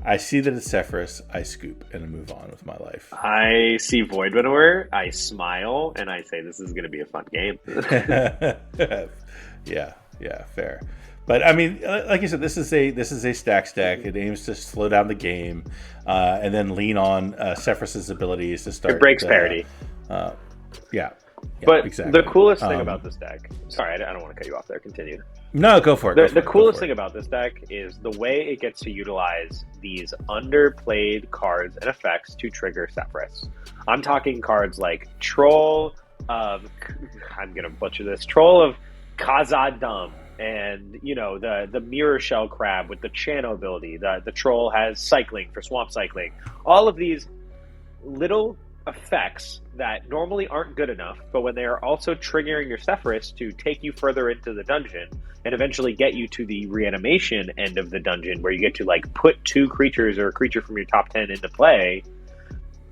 I see that it's Sefris. I scoop and move on with my life. I see Void Winnower. I smile and I say, "This is going to be a fun game." Yeah, fair. But I mean, like you said, this is a stack deck. It aims to slow down the game, and then lean on Sefris's abilities to start. It breaks parity. Yeah, but exactly. The coolest thing about this deck. Sorry, I don't want to cut you off there. Continue. No, go for it. The coolest thing about this deck is the way it gets to utilize these underplayed cards and effects to trigger Sefris. I'm talking cards like Troll of. I'm gonna butcher this. Troll of Khazad-dûm. And the mirror shell crab with the Chano ability. The troll has cycling for swamp cycling. All of these little effects that normally aren't good enough, but when they are also triggering your Sefris to take you further into the dungeon and eventually get you to the reanimation end of the dungeon, where you get to like put 2 creatures or a creature from your top 10 into play.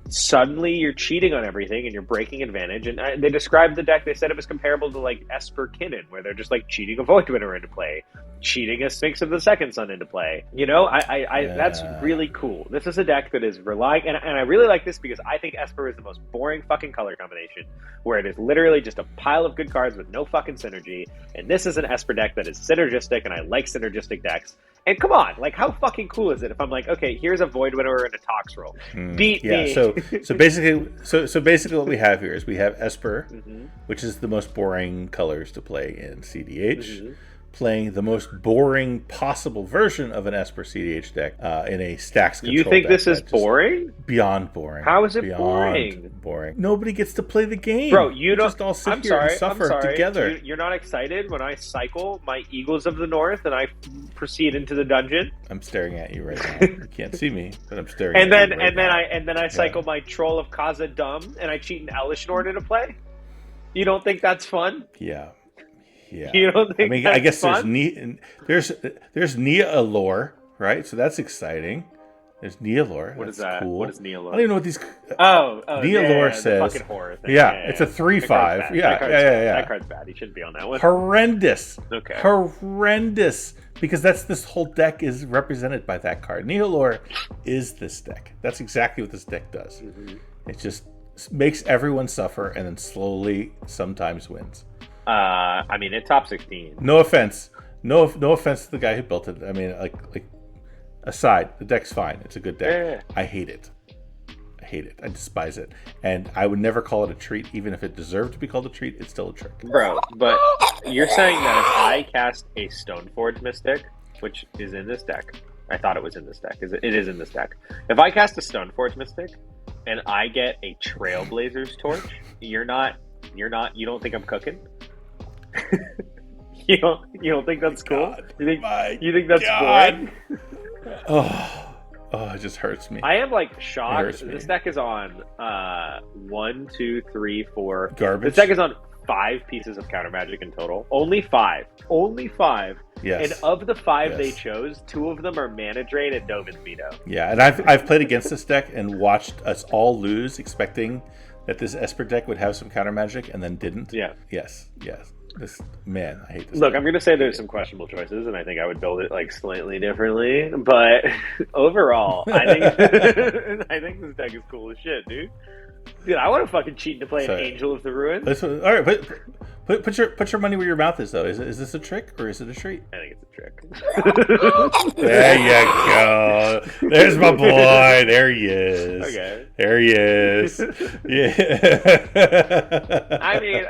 Suddenly you're cheating on everything and you're breaking advantage. And they described the deck, they said it was comparable to like Esper Kinnan, where they're just like cheating a Void Winnower into play, cheating a Sphinx of the Second Sun into play. That's really cool. This is a deck that is relying, and I really like this because I think Esper is the most boring fucking color combination, where it is literally just a pile of good cards with no fucking synergy. And this is an Esper deck that is synergistic, and I like synergistic decks. And come on, like, how fucking cool is it if I'm like, okay, here's a Void Winnower and a Tox roll. Beat me. So basically what we have here is we have Esper, which is the most boring colors to play in CDH. playing the most boring possible version of an Esper CDH deck in a stacks control You think deck this is boring? Beyond boring. How is it boring? Nobody gets to play the game. Bro, you don't. Just all sit here and suffer together. You're not excited when I cycle my Eagles of the North and I proceed into the dungeon? I'm staring at you right now. You can't see me, but I'm staring at you right now. And then I cycle my Troll of Khazad-dûm and I cheat an Elish in order to play? You don't think that's fun? Yeah. Yeah. You don't think that's I guess fun? there's Nia Allure, right? So that's exciting. There's Nia Allure. What is that? Cool. What is Nia Allure? I don't even know what these. Nia Allure says. The fucking horror thing. Yeah, it's a 3/5. Yeah. That card's bad. He shouldn't be on that one. Horrendous. Okay. Horrendous. Because this whole deck is represented by that card. Nia Allure is this deck. That's exactly what this deck does. Mm-hmm. It just makes everyone suffer and then slowly sometimes wins. I mean, it's top 16. No offense. No offense to the guy who built it. I mean, like aside, the deck's fine. It's a good deck. Yeah. I hate it. I despise it. And I would never call it a treat, even if it deserved to be called a treat. It's still a trick. Bro, but you're saying that if I cast a Stoneforge Mystic, which is in this deck, I thought it was in this deck. It is in this deck. If I cast a Stoneforge Mystic and I get a Trailblazer's Torch, you don't think I'm cooking? You don't think that's cool? You think that's boring? Oh, it just hurts me. I am like shocked. This deck is on 1, 2, 3, 4. Garbage. This deck is on 5 pieces of counter magic in total. Only 5. Yes. And of the 5 they chose, 2 of them are Mana Drain and Dovin's Veto. Yeah, and I've played against this deck and watched us all lose, expecting that this Esper deck would have some counter magic, and then didn't. Yeah. Yes. Man, I hate this. Look, I'm going to say there's some questionable choices, and I think I would build it like slightly differently. But overall, I think this deck is cool as shit, dude. Dude, I want to fucking cheat to play an Angel of the Ruins. All right, but put your money where your mouth is, though. Is this a trick or is it a treat? I think it's a trick. There you go. There's my boy. There he is. Okay. There he is. Yeah. I mean,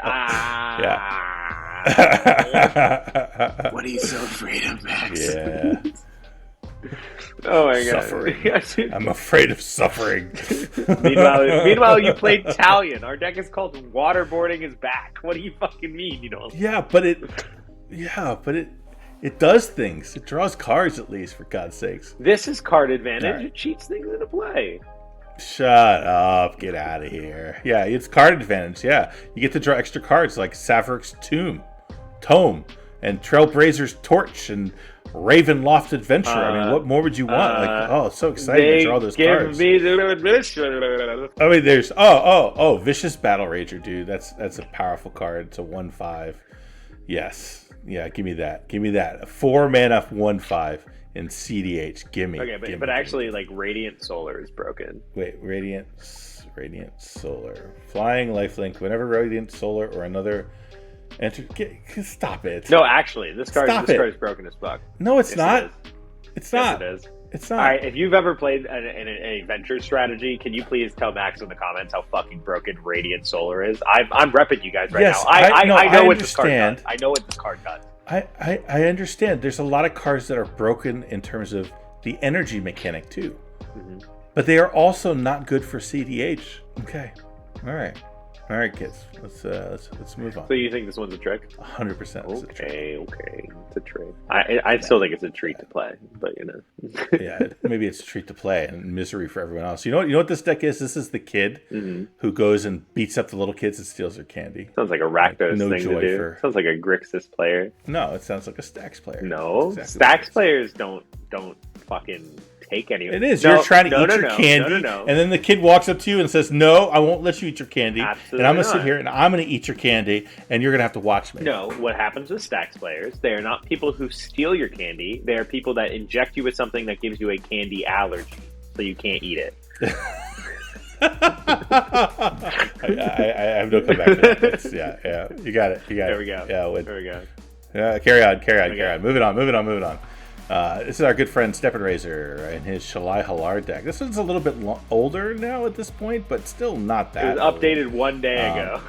What are you so afraid of, Max? Yeah. Oh my god. Suffering. I'm afraid of suffering. Meanwhile, you played Talion. Our deck is called Waterboarding is Back. What do you fucking mean? You know? Yeah, but it does things. It draws cards at least, for God's sakes. This is card advantage. Right. It cheats things into play. Shut up. Get out of here. Yeah, it's card advantage. Yeah, you get to draw extra cards like Savric's Tome, and Trailblazer's Torch, and Ravenloft Adventure. I mean, what more would you want? It's so exciting to draw those cards. I mean, there's Vicious Battle Rager, dude. That's a powerful card. It's a 1/5. Yes, yeah. Give me that. A 4-mana 1/5 in CDH. Gimme. Okay, but actually, like Radiant Solar is broken. Wait, Radiant Solar, flying lifelink. Whenever Radiant Solar or another. Stop it. No, actually, this card is broken as fuck. No, it's not. It's not. Yes, it is. It's not. All right, if you've ever played an adventure strategy, can you please tell Max in the comments how fucking broken Radiant Solar is? I'm repping you guys right now. I know what this card does. I know what this card does. I understand. There's a lot of cards that are broken in terms of the energy mechanic too, but they are also not good for CDH. Okay, all right, kids. Let's move on. So you think this one's a trick? 100%. Okay, it's a trick. I still think it's a treat to play, but you know. Yeah, maybe it's a treat to play and misery for everyone else. You know what this deck is? This is the kid who goes and beats up the little kids and steals their candy. Sounds like a Rakdos thing to do. Sounds like a Grixis player. No, it sounds like a Stacks player. No, exactly Stacks players don't fucking take any. It is. You're trying to eat your candy, and then the kid walks up to you and says, "No, I won't let you eat your candy." Absolutely and I'm gonna sit here and I'm gonna eat your candy, and you're gonna have to watch me. No, what happens with Stacks players? They are not people who steal your candy. They are people that inject you with something that gives you a candy allergy, so you can't eat it. I have no comeback to that. Yeah. You got it. There we go. Yeah, there we go. Yeah, carry on. Moving on. This is our good friend Steppenrazor and his Shalai and Hallar deck. This one's a little bit older now at this point, but still not that. It was updated one day ago.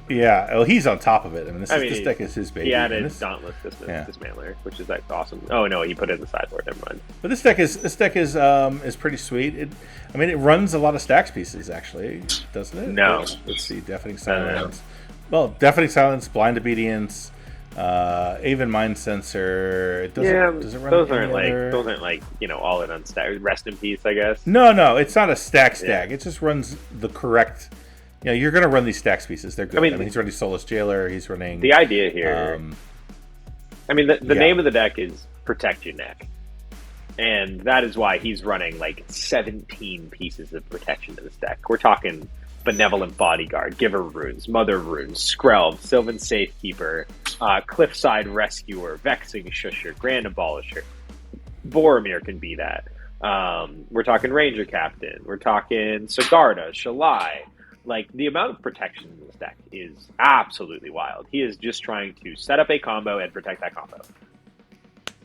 Yeah, well, he's on top of it. I mean, this deck is his baby. He added Dauntless Dismantler, which is like awesome. Oh no, he put it in the sideboard. Never mind. But this deck is pretty sweet. It runs a lot of stacks pieces actually, doesn't it? No. Let's see, Deafening Silence. Well, Deafening Silence, Blind Obedience. Even Mind Sensor. Does it run those aren't like all in on stack. Rest in peace, I guess. No, it's not a stack. It just runs the correct. You're going to run these stacks pieces. They're good. I mean, he's running Soulless Jailer. He's running. The idea here. The name of the deck is Protect Your Neck, and that is why he's running like 17 pieces of protection in this deck. We're talking Benevolent Bodyguard, Giver Runes, Mother Runes, Skrelv, Sylvan Safekeeper, Cliffside Rescuer, Vexing Shusher, Grand Abolisher. Boromir can be that. We're talking Ranger Captain. We're talking Sigarda, Shalai. Like, the amount of protection in this deck is absolutely wild. He is just trying to set up a combo and protect that combo.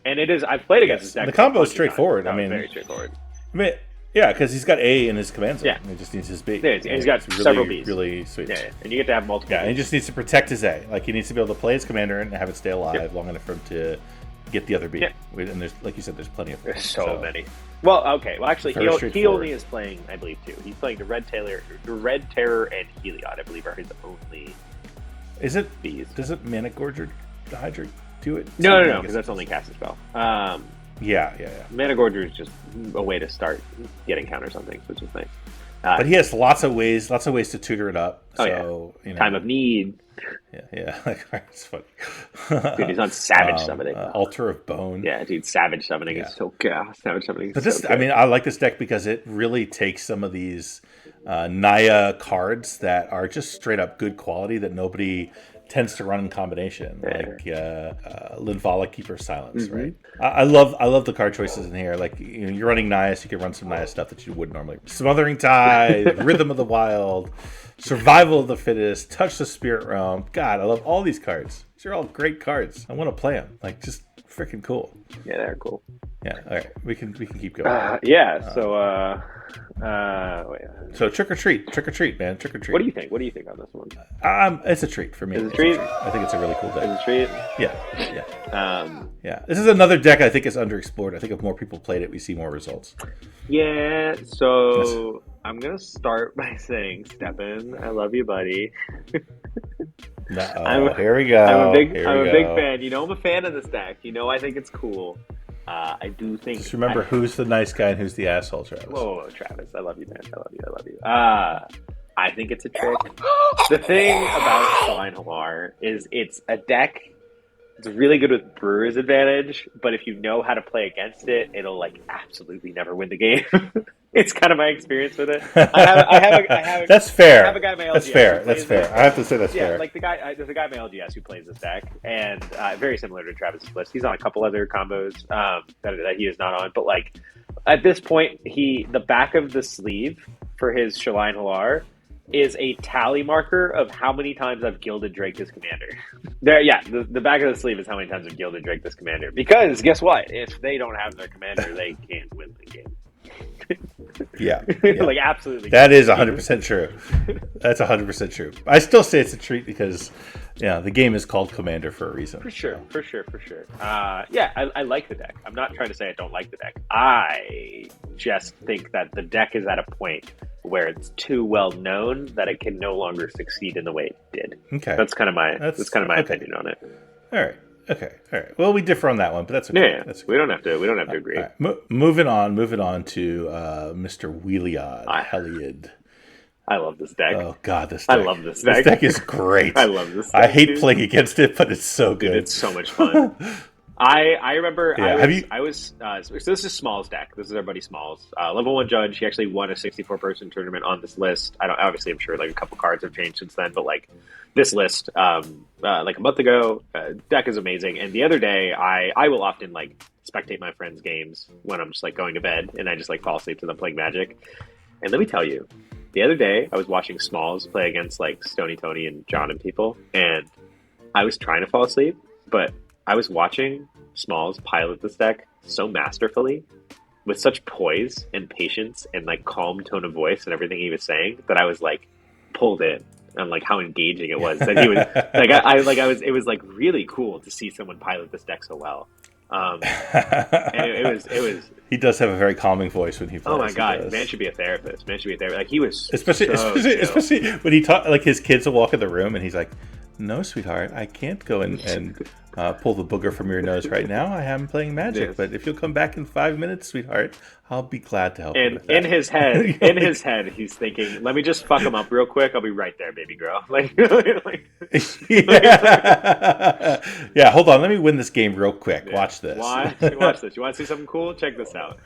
And it is, I've played against this deck. The combo is straightforward. Very straightforward. Yeah, because he's got A in his command zone. Yeah. He just needs his B. Yeah, and he's got several Bs. Really sweet. Yeah, and you get to have multiple. Yeah, and he just needs to protect his A. Like, he needs to be able to play his commander and have it stay alive long enough for him to get the other B. Yeah. And there's, like you said, there's plenty of them. There's so many. Well, okay. Well, actually, he only is playing, I believe, two. He's playing the Red Terror, and Heliod, I believe, are his only. Is it? Bs. Does it Mana Gorger Hydrate do it? No, because that's only cast a spell. Yeah. Mana Gorger is just a way to start getting counters on things, which is nice. But he has lots of ways to tutor it up. Time of Need. Yeah. It's funny. Dude, he's on Savage Summoning. Altar of Bone. Yeah, dude, Savage Summoning is so good. Savage Summoning is so good. I like this deck because it really takes some of these Naya cards that are just straight up good quality that nobody tends to run in combination, like Linvala, Keeper of Silence, right? I love the card choices in here. Like, you're running Naya, so you can run some Naya stuff that you wouldn't normally. Smothering Tide, Rhythm of the Wild, Survival of the Fittest, Touch the Spirit Realm. God, I love all these cards. These are all great cards. I want to play them. Like, just freaking cool. Yeah, they're cool. Yeah, all right, we can keep going. So trick or treat, man, trick or treat. What do you think? What do you think on this one? It's a treat for me. Is it a treat? I think it's a really cool deck. Is it a treat? Yeah. This is another deck I think is underexplored. I think if more people played it, we see more results. Yeah. So I'm gonna start by saying, Steppen, I love you, buddy. Here we go. I'm a big fan. I'm a fan of this deck. I think it's cool. I do think. Just remember who's the nice guy and who's the asshole, Travis. Whoa, Travis! I love you, man. I love you. I think it's a trick. The thing about Scion of War is it's a deck. It's really good with Brewer's Advantage, but if you know how to play against it, it'll absolutely never win the game. It's kind of my experience with it. I have that's fair. I have a guy in my LGS. That's fair. I have to say that's fair. Like there's a guy in my LGS who plays this deck, and very similar to Travis's list. He's on a couple other combos that he is not on, but at this point, the back of the sleeve for his Shalai and Hallar is a tally marker of how many times I've Gilded Drake this commander. The back of the sleeve is how many times I've Gilded Drake this commander. Because guess what? If they don't have their commander, they can't win the game. Yeah. Absolutely. That is 100% true. That's 100% true. I still say it's a treat because, the game is called Commander for a reason. For sure. I like the deck. I'm not trying to say I don't like the deck. I just think that the deck is at a point where it's too well known that it can no longer succeed in the way it did. Okay. That's kind of my opinion on it. All right. Okay. All right. Well, we differ on that one, but that's okay. Yeah. That's okay. We don't have to agree. Right. Moving on to Mr. Heliod. Heliod. I love this deck. Oh God, this deck. I love this deck. This deck is great. I love this deck. I hate playing against it, but it's so good. Dude, it's so much fun. I remember so this is Smalls' deck. This is our buddy Smalls. Level 1 judge. He actually won a 64-person tournament on this list. I'm sure a couple cards have changed since then, but this list, a month ago, deck is amazing. And the other day, I will often spectate my friends' games when I'm just going to bed, and I just fall asleep to them playing Magic. And let me tell you, the other day I was watching Smalls play against Stony Tony and John and people, and I was trying to fall asleep, but I was watching Smalls pilot this deck so masterfully, with such poise and patience and like calm tone of voice and everything he was saying, that I was like pulled in and like how engaging it was. That he was it was like really cool to see someone pilot this deck so well. And it was. He does have a very calming voice when he plays. Oh my god, man should be a therapist. Like he was especially when he talk, like his kids will walk in the room and he's like, "No, sweetheart, I can't go and pull the booger from your nose right now. I am playing Magic, yes. But if you'll come back in 5 minutes, sweetheart, I'll be glad to help you with that." In his head, he's thinking, "Let me just fuck him up real quick. I'll be right there, baby girl." Yeah. Hold on. Let me win this game real quick. Yeah. Watch this. Watch this. You want to see something cool? Check this out.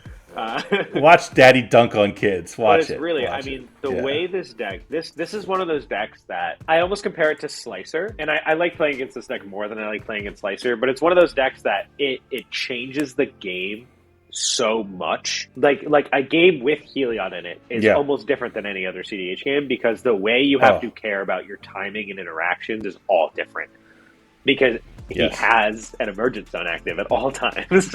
Watch Daddy dunk on kids. Watch it. Really, Watch the way this deck, this is one of those decks that I almost compare it to Slicer, and I like playing against this deck more than I like playing against Slicer. But it's one of those decks that it changes the game so much. Like a game with Heliod in it is almost different than any other CDH game, because the way you have to care about your timing and interactions is all different. Because he has an emergence zone active at all times.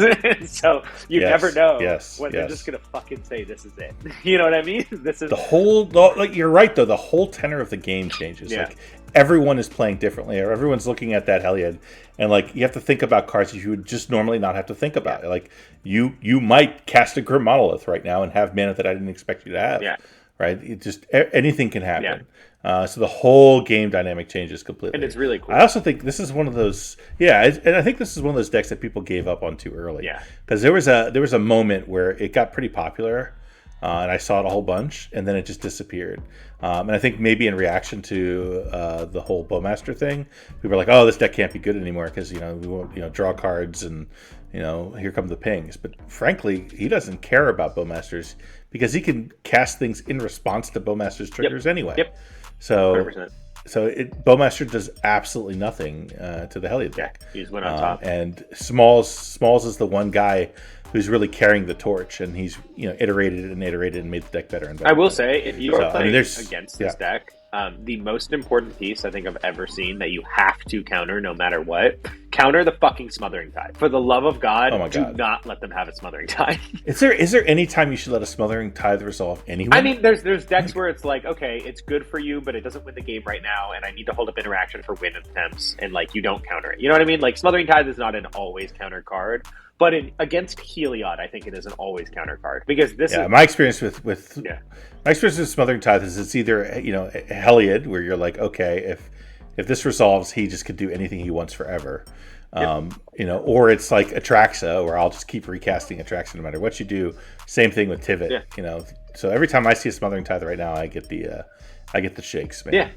So you never know when they're just going to fucking say, "This is it." You know what I mean? This is the whole, like, you're right though, the whole tenor of the game changes. Like everyone is playing differently, or everyone's looking at that Heliod, and like you have to think about cards that you would just normally not have to think about. Like you might cast a Grim Monolith right now and have mana that I didn't expect you to have. Right? It just anything can happen. So the whole game dynamic changes completely, and it's really cool. I also think this is one of those, and I think this is one of those decks that people gave up on too early. Because there was a moment where it got pretty popular, and I saw it a whole bunch, and then it just disappeared. And I think maybe in reaction to the whole Bowmaster thing, people were like, "Oh, this deck can't be good anymore because we won't draw cards and here come the pings." But frankly, he doesn't care about Bowmasters because he can cast things in response to Bowmaster's triggers anyway. So 100%. Bowmaster does absolutely nothing to the Heliod deck. He's went on top. And Smalls is the one guy who's really carrying the torch, and he's iterated and made the deck better and better. I will say, if you are playing against this deck, the most important piece I think I've ever seen that you have to counter no matter what, counter the fucking Smothering Tide. For the love of God, do not let them have a Smothering Tide. Is there any time you should let a Smothering Tide resolve anyway? I mean, there's decks where it's like, okay, it's good for you, but it doesn't win the game right now, and I need to hold up interaction for win attempts, and like you don't counter it. You know what I mean? Like Smothering Tide is not an always counter card. But against Heliod, I think it is an always counter card, because this is my experience with Smothering Tithe is it's either Heliod, where you're like, okay, if this resolves, he just could do anything he wants forever, or it's like Atraxa, where I'll just keep recasting Atraxa no matter what you do. Same thing with Tivit, So every time I see a Smothering Tithe right now, I get the shakes, man.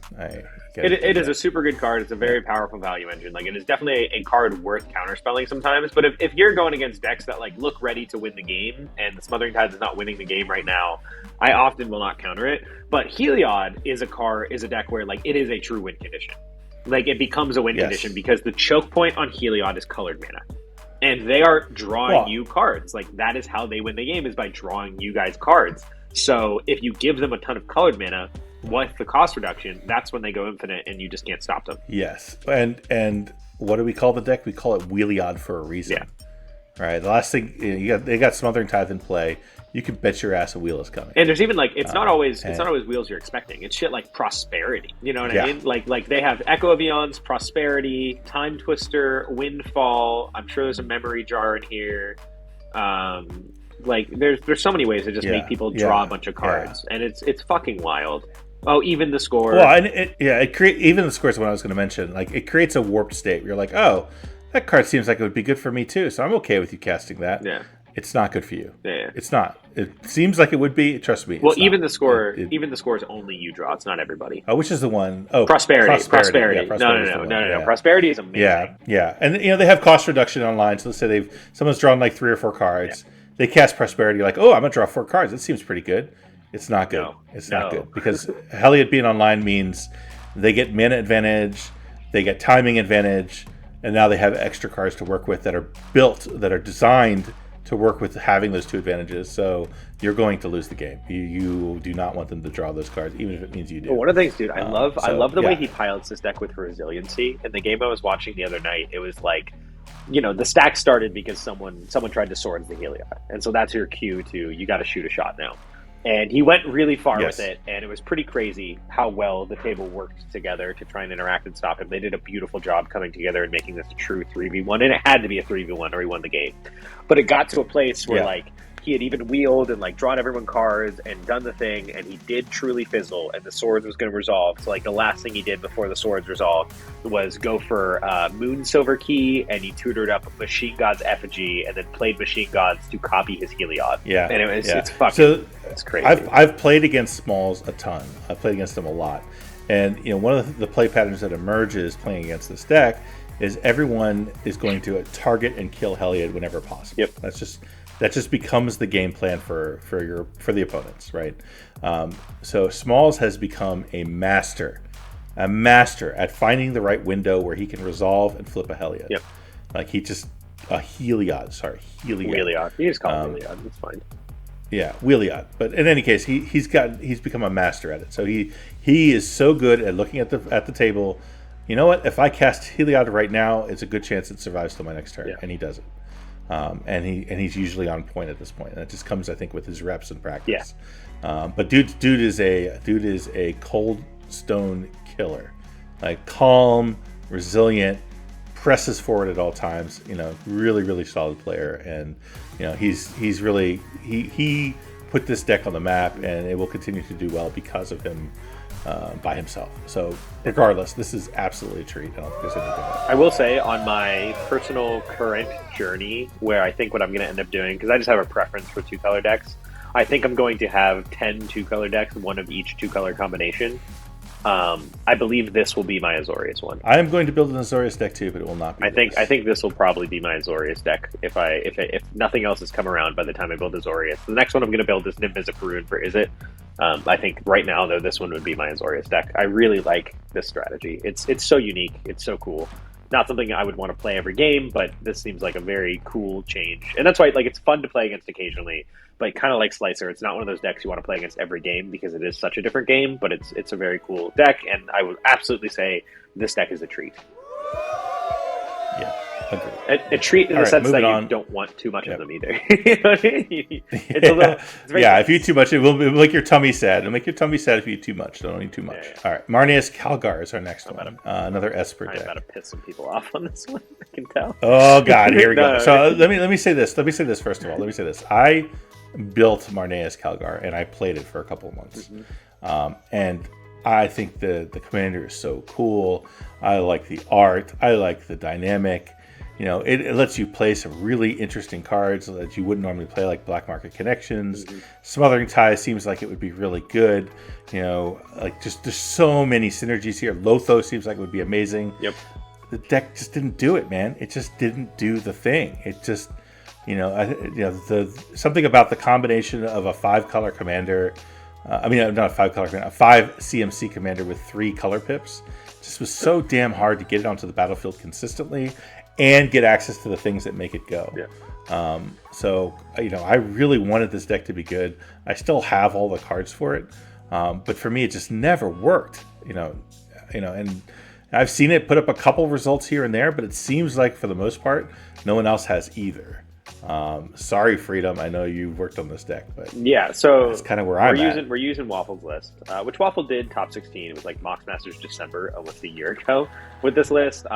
It is a super good card. It's a very powerful value engine. Like, it is definitely a card worth counterspelling sometimes. But if you're going against decks that like look ready to win the game, and the Smothering Tide is not winning the game right now, I often will not counter it. But Heliod is a deck where like it is a true win condition. Like, it becomes a win condition because the choke point on Heliod is colored mana. And they are drawing you cards. Like, that is how they win the game, is by drawing you guys cards. So if you give them a ton of colored mana with the cost reduction, that's when they go infinite and you just can't stop them. Yes. And what do we call the deck? We call it Wheeliod for a reason. Right. The last thing, they got Smothering Tithe in play. You can bet your ass a wheel is coming. And there's even like it's not always wheels you're expecting. It's shit like Prosperity. You know what I mean? Like they have Echo of Eons, Prosperity, Time Twister, Windfall. I'm sure there's a Memory Jar in here. Like there's so many ways to just make people draw a bunch of cards, and it's fucking wild. Oh, even the score. Well, and even the score is what I was going to mention. Like, it creates a warped state. You're like, oh, that card seems like it would be good for me too, so I'm okay with you casting that. It's not good for you. It's not. It seems like it would be. Trust me. Well, even the score is only you draw. It's not everybody. Oh, which is the one? Oh, Prosperity. Yeah, No. Prosperity is amazing. Yeah. And they have cost reduction online. So let's say someone's drawn like 3 or 4 cards. They cast Prosperity. Like, oh, I'm gonna draw 4 cards. That seems pretty good. It's not good. It's not good, because Heliod being online means they get mana advantage, they get timing advantage, and now they have extra cards to work with that are designed to work with having those 2 advantages. So you're going to lose the game. You do not want them to draw those cards, even if it means you do. Well, one of the things, dude, I love the way he pilots this deck with resiliency. In the game I was watching the other night, it was like the stack started because someone tried to sword the Heliod, and so that's your cue to you got to shoot a shot now. And he went really far with it, and it was pretty crazy how well the table worked together to try and interact and stop him. They did a beautiful job coming together and making this a true 3v1, and it had to be a 3v1 or he won the game. But it got to a place where like he had even wheeled and like drawn everyone cards and done the thing, and he did truly fizzle, and the swords was going to resolve. So like the last thing he did before the swords resolved was go for Moon Silver Key, and he tutored up Machine God's Effigy, and then played Machine Gods to copy his Heliod. Yeah, and it's fucking it's crazy. I've played against Smalls a ton. I've played against them a lot, and one of the play patterns that emerges playing against this deck is everyone is going to target and kill Heliod whenever possible. Yep, that just becomes the game plan for the opponents, right? So Smalls has become a master at finding the right window where he can resolve and flip a Heliod. Yep. Like he just a Heliod. Heliod. You just call him Heliod. It's fine. Yeah, Heliod. But in any case, he's become a master at it. So he is so good at looking at the table. You know what? If I cast Heliod right now, it's a good chance it survives till my next turn, and he does it. And he's usually on point at this point, and it just comes, I think, with his reps and practice. But dude is a cold stone killer, like calm, resilient, presses forward at all times. Really solid player, and he's really he put this deck on the map, and it will continue to do well because of him. By himself. So regardless, this is absolutely a treat. I don't think there's anything else. I will say on my personal current journey, where I think what I'm going to end up doing, because I just have a preference for 2-color decks, I think I'm going to have 10 2-color decks, one of each 2-color combination. I believe this will be my Azorius one. I am going to build an Azorius deck too, but it will not be. I think this will probably be my Azorius deck if nothing else has come around by the time I build Azorius. The next one I'm going to build is Nimbus of Karun for Izzet. I think right now though this one would be my Azorius deck. I really like this strategy. It's so unique. It's so cool. Not something I would want to play every game, but this seems like a very cool change, and that's why it's fun to play against occasionally. But kind of like Slicer, it's not one of those decks you want to play against every game because it is such a different game. But it's a very cool deck, and I would absolutely say this deck is a treat. Yeah, agreed. A treat in the sense that you don't want too much of them either. It's a little. It's if you eat too much, it will make your tummy sad. It'll make your tummy sad if you eat too much. Don't eat too much. Yeah. All right, Marneus Calgar is our next one. Another Esper deck. I'm about to piss some people off on this one. I can tell. Oh God, here we go. So let me say this. Let me say this first of all. Let me say this. I built Marneus Calgar and I played it for a couple of months, and I think the commander is so cool. I like the art. I like the dynamic. It lets you play some really interesting cards that you wouldn't normally play, like Black Market Connections. Smothering Tide seems like it would be really good. There's so many synergies here. Lotho seems like it would be amazing. Yep. The deck just didn't do it, man. It just didn't do the thing. It just, something about the combination of a 5-color commander. Not a 5-color commander, a 5 CMC commander with 3 color pips. Just was so damn hard to get it onto the battlefield consistently and get access to the things that make it go. Yeah. So I really wanted this deck to be good. I still have all the cards for it, but for me, it just never worked. And I've seen it put up a couple results here and there, but it seems like for the most part, no one else has either. Sorry, Freedom. I know you worked on this deck, but yeah, so that's kind of where I'm at. We're using Waffle's list, which Waffle did top 16. It was like Mox Masters December, almost a year ago. With this list,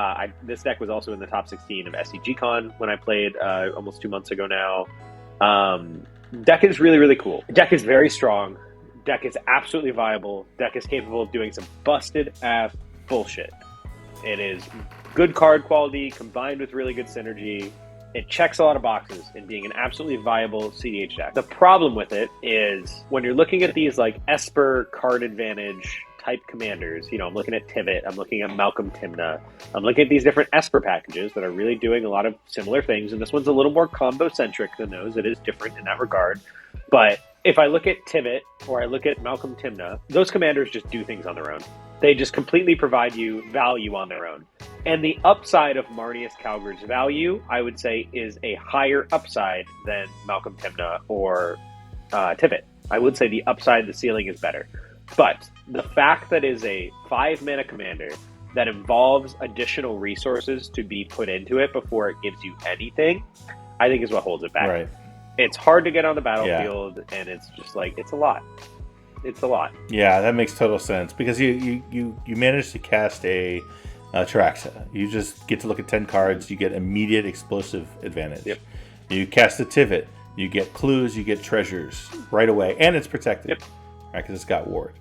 this deck was also in the top 16 of SCG Con when I played almost 2 months ago now. Deck is really, really cool. Deck is very strong. Deck is absolutely viable. Deck is capable of doing some busted ass bullshit. It is good card quality combined with really good synergy. It checks a lot of boxes in being an absolutely viable CEDH deck. The problem with it is when you're looking at these like Esper card advantage type commanders, I'm looking at Tivit, I'm looking at Malcolm Timna, I'm looking at these different Esper packages that are really doing a lot of similar things, and this one's a little more combo-centric than those. It is different in that regard. But if I look at Tivit or I look at Malcolm Timna, those commanders just do things on their own. They just completely provide you value on their own. And the upside of Marneus Calgar's value, I would say, is a higher upside than Malcolm Timna or Tivit. I would say the upside, the ceiling is better. But the fact that is a 5-mana commander that involves additional resources to be put into it before it gives you anything, I think is what holds it back. Right. It's hard to get on the battlefield, and it's just like, it's a lot. It's a lot. Yeah, that makes total sense, because you managed to cast a Traxa. You just get to look at 10 cards, you get immediate explosive advantage. Yep. You cast a Tivit, you get clues, you get treasures right away, and it's protected. Yep. Right, because it's got ward.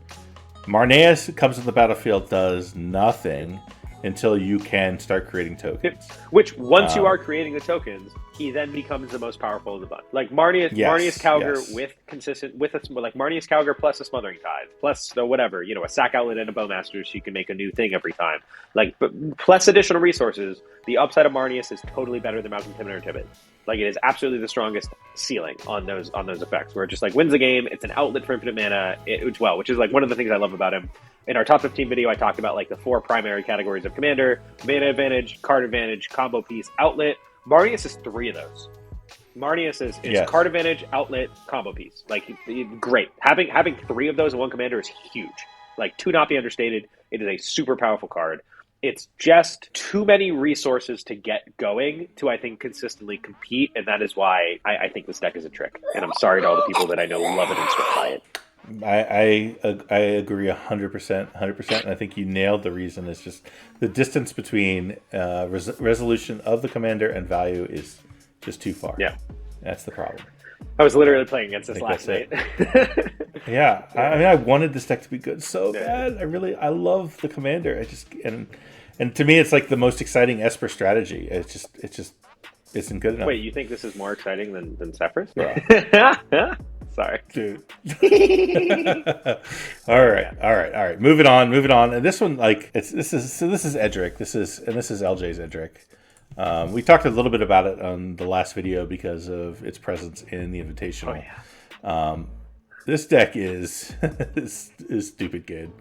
Marneus comes to the battlefield, does nothing until you can start creating tokens. Yep. Which, once you are creating the tokens, he then becomes the most powerful of the bunch. Like Marneus Calgar with Marneus Calgar plus a Smothering Tithe, plus the whatever, a sack outlet and a Bowmaster, so you can make a new thing every time. But plus additional resources, the upside of Marneus is totally better than Malcolm Timon or Tibet. Like, it is absolutely the strongest ceiling on those effects, where it just wins the game. It's an outlet for infinite mana, which is one of the things I love about him. In our top 15 video, I talked about the 4 primary categories of commander: mana advantage, card advantage, combo piece, outlet. Marneus is 3 of those. Marneus is yes. Card advantage, outlet, combo piece. Great. Having 3 of those in one commander is huge. To not be understated, it is a super powerful card. It's just too many resources to get going to, I think, consistently compete, and that is why I think this deck is a trick. And I'm sorry to all the people that I know love it and swear by it. I agree 100%, and I think you nailed the reason. It's just the distance between resolution of the commander and value is just too far. Yeah. That's the problem. I was literally playing against this last night. Yeah. I wanted this deck to be good so bad. I love the commander. And to me, it's the most exciting Esper strategy. It just isn't good enough. Wait, you think this is more exciting than Sefris? Yeah. Sorry, dude. All right. Moving on. And this one, this is Edric. This is LJ's Edric. We talked a little bit about it on the last video because of its presence in the Invitational. Oh, yeah. This deck is stupid good.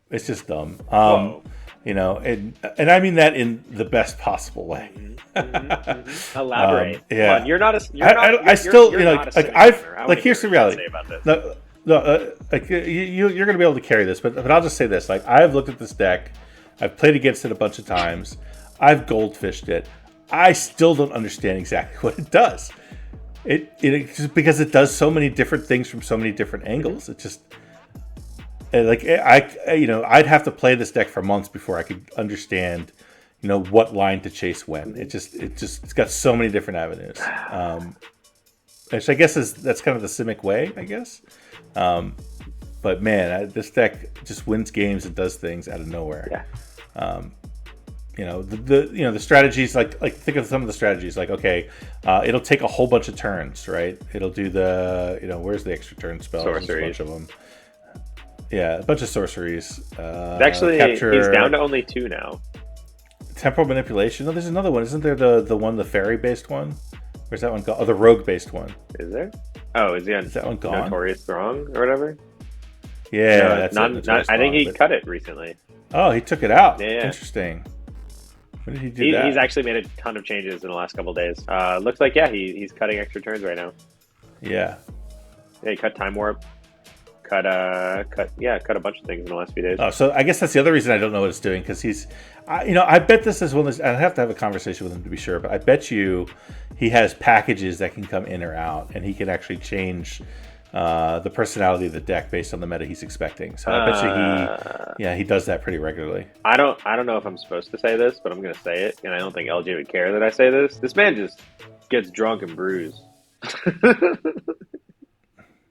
It's just dumb. And I mean that in the best possible way. Elaborate. Yeah, you're not a. Here's the reality. You're going to be able to carry this, but I'll just say this: I've looked at this deck, I've played against it a bunch of times, I've goldfished it. I still don't understand exactly what it does. It just because it does so many different things from so many different angles. It just. I'd have to play this deck for months before I could understand, what line to chase when. It's got so many different avenues. Which I guess that's kind of the Simic way, I guess. But man, this deck just wins games and does things out of nowhere. Yeah. The strategies, think of some of the strategies. It'll take a whole bunch of turns, right? It'll do where's the extra turn spells? There's a bunch of them. Yeah, a bunch of sorceries. Actually, he's down to only 2 now. Temporal manipulation. No, there's another one. Isn't there the fairy-based one? Where's that one gone? Oh, the rogue-based one. Is there? Oh, is that one gone? Notorious Throng or whatever? Yeah, no, that's I think he cut it recently. Oh, he took it out. Yeah. Interesting. When did he do that? He's actually made a ton of changes in the last couple of days. Looks like, he's cutting extra turns right now. Yeah. Yeah, he cut Time Warp. Cut a bunch of things in the last few days. Oh, so I guess that's the other reason I don't know what it's doing, because I bet this is one of those. I'd have to have a conversation with him to be sure, but I bet you he has packages that can come in or out, and he can actually change the personality of the deck based on the meta he's expecting. So I bet you he does that pretty regularly. I don't know if I'm supposed to say this, but I'm going to say it, and I don't think LJ would care that I say this. This man just gets drunk and brews.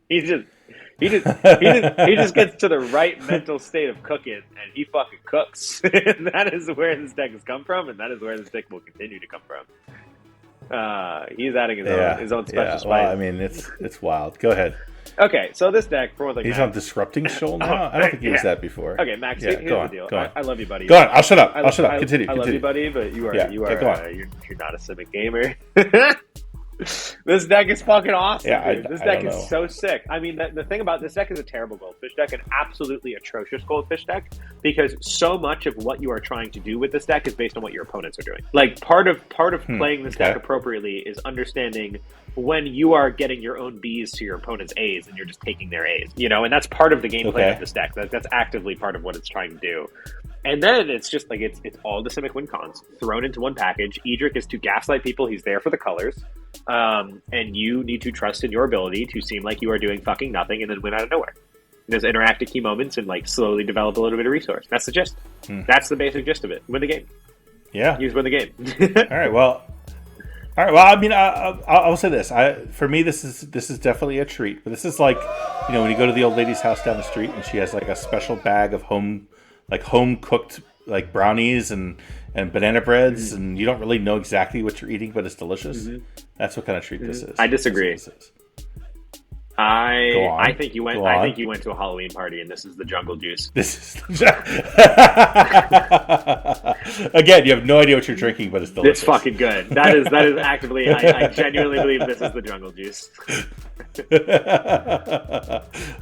He just gets to the right mental state of cooking, and he fucking cooks. And that is where this deck has come from, and that is where this deck will continue to come from. He's adding his own special spice. Well, I mean, it's wild. Go ahead. Okay, so this deck, for one thing, he's on Disrupting Shoal now. I don't think he was that before. Okay, Max. Here's the deal. I love you, buddy. Go on. I'll shut up. Continue. I love you, buddy, but you're not a Simic gamer. This deck is fucking awesome. Yeah, this deck is so sick. I mean, the thing about this deck is a terrible Goldfish deck, an absolutely atrocious Goldfish deck, because so much of what you are trying to do with this deck is based on what your opponents are doing. Part of playing this deck appropriately is understanding when you are getting your own Bs to your opponent's As and you're just taking their As, and that's part of the gameplay of this deck. That's actively part of what it's trying to do. And then it's just like it's all the Simic win cons thrown into one package. Edric is to gaslight people. He's there for the colors, and you need to trust in your ability to seem like you are doing fucking nothing and then win out of nowhere. There's interact at key moments and like slowly develop a little bit of resource. That's the gist. That's the basic gist of it. Win the game. Yeah, you just win the game. All right. Well, I mean, I'll say this. For me, this is definitely a treat. But this is like, when you go to the old lady's house down the street and she has like a special bag of home cooked like brownies and banana breads, and you don't really know exactly what you're eating, but it's delicious. That's what kind of treat this is. I disagree. I think you went to a Halloween party and this is the jungle juice. This is again, you have no idea what you're drinking, but it's delicious. It's fucking good. That is actively. I genuinely believe this is the jungle juice.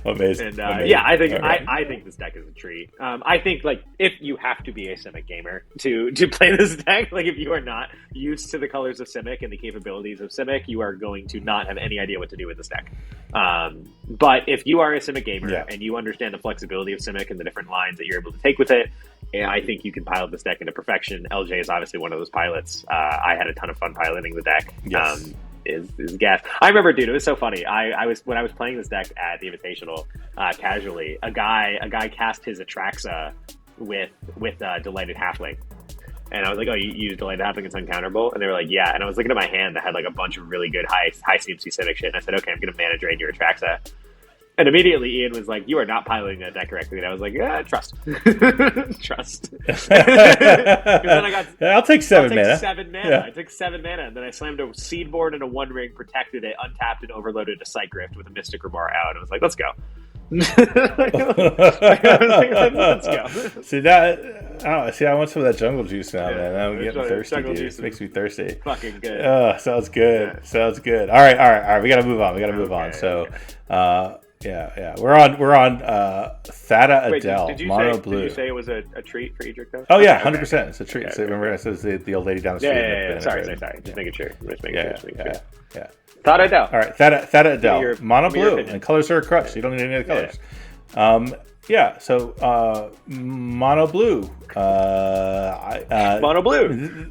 Amazing. And Amazing. yeah, I think I think this deck is a treat. I think like if you have to be a Simic gamer to play this deck, like if you are not used to the colors of Simic and the capabilities of Simic, you are going to not have any idea what to do with this deck. But if you are a Simic gamer and you understand the flexibility of Simic and the different lines that you're able to take with it, I think you can pilot this deck into perfection. LJ is obviously one of those pilots. I had a ton of fun piloting the deck. Yes. Is gas. I remember, dude, it was so funny. I was when I was playing this deck at the Invitational casually, a guy cast his Atraxa with Delighted Halfling. And I was like, oh, you use Delighted Halfling, it's uncounterable? And they were like, yeah. And I was looking at my hand that had like a bunch of really good high CMC Civic shit. And I said, okay, I'm going to mana drain your Atraxa. And immediately Ian was like, you are not piloting that deck correctly. And I was like, trust. Trust. I'll take 7 mana. 7 mana. Yeah. I took 7 mana. And then I slammed a Seedboard and a One Ring, protected it, untapped, and overloaded a Sightgrift with a Mystic Rebar out. And I was like, let's go. Let's go. See, I want some of that jungle juice now, man. I'm getting thirsty, dude. It makes me thirsty. Fucking good. Oh, sounds good. Yeah. Sounds good. All right. We got to move on. So, yeah. We're on Thada Adel, mono blue. Did you say it was a treat for Edric though? Oh yeah, 100%. It's a treat. Okay, so remember, it says the old lady down the street. Yeah. Sorry. Just making sure. Yeah. Thada Adel. All right, Thada Adel, mono blue, and colors are a crutch. So you don't need any of the colors. So mono blue. Mono blue.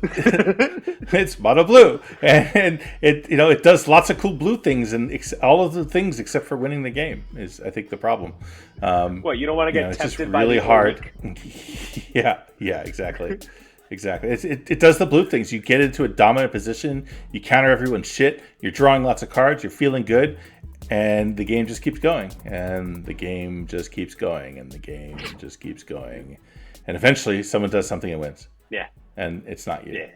It's mono blue, and it does lots of cool blue things, and all of the things except for winning the game is, I think, the problem. You don't want to get it's tempted just really by hard. Yeah, exactly. Exactly. It does the blue things. You get into a dominant position, you counter everyone's shit, you're drawing lots of cards, you're feeling good, and the game just keeps going. And the game just keeps going. And the game just keeps going. And eventually someone does something and wins. Yeah. And it's not you. Yeah.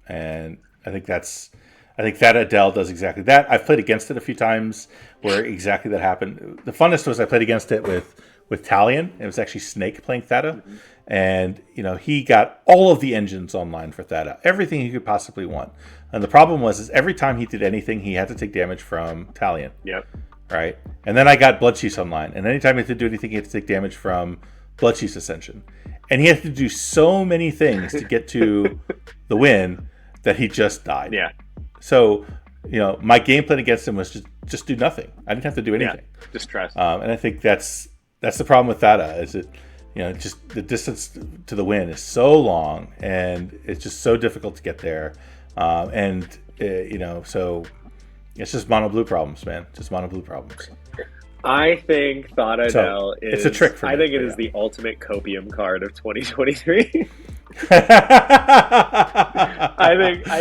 And I think that Adel does exactly that. I've played against it a few times where exactly that happened. The funnest was I played against it with Talion. It was actually Snake playing Thada. Mm-hmm. And, he got all of the engines online for Thada. Everything he could possibly want. And the problem was every time he did anything, he had to take damage from Talion. Yep. Right? And then I got Bloodchief's online. And anytime he had to do anything, he had to take damage from Bloodchief's Ascension. And he had to do so many things to get to the win that he just died. Yeah. So, my game plan against him was just do nothing. I didn't have to do anything. Yeah, just trust. And I think that's the problem with Thada, is it, just the distance to the win is so long, and it's just so difficult to get there. So it's just mono blue problems, man. Just mono blue problems. I think Thada Adel is. It's a trick for me. I think it is the ultimate copium card of 2023. I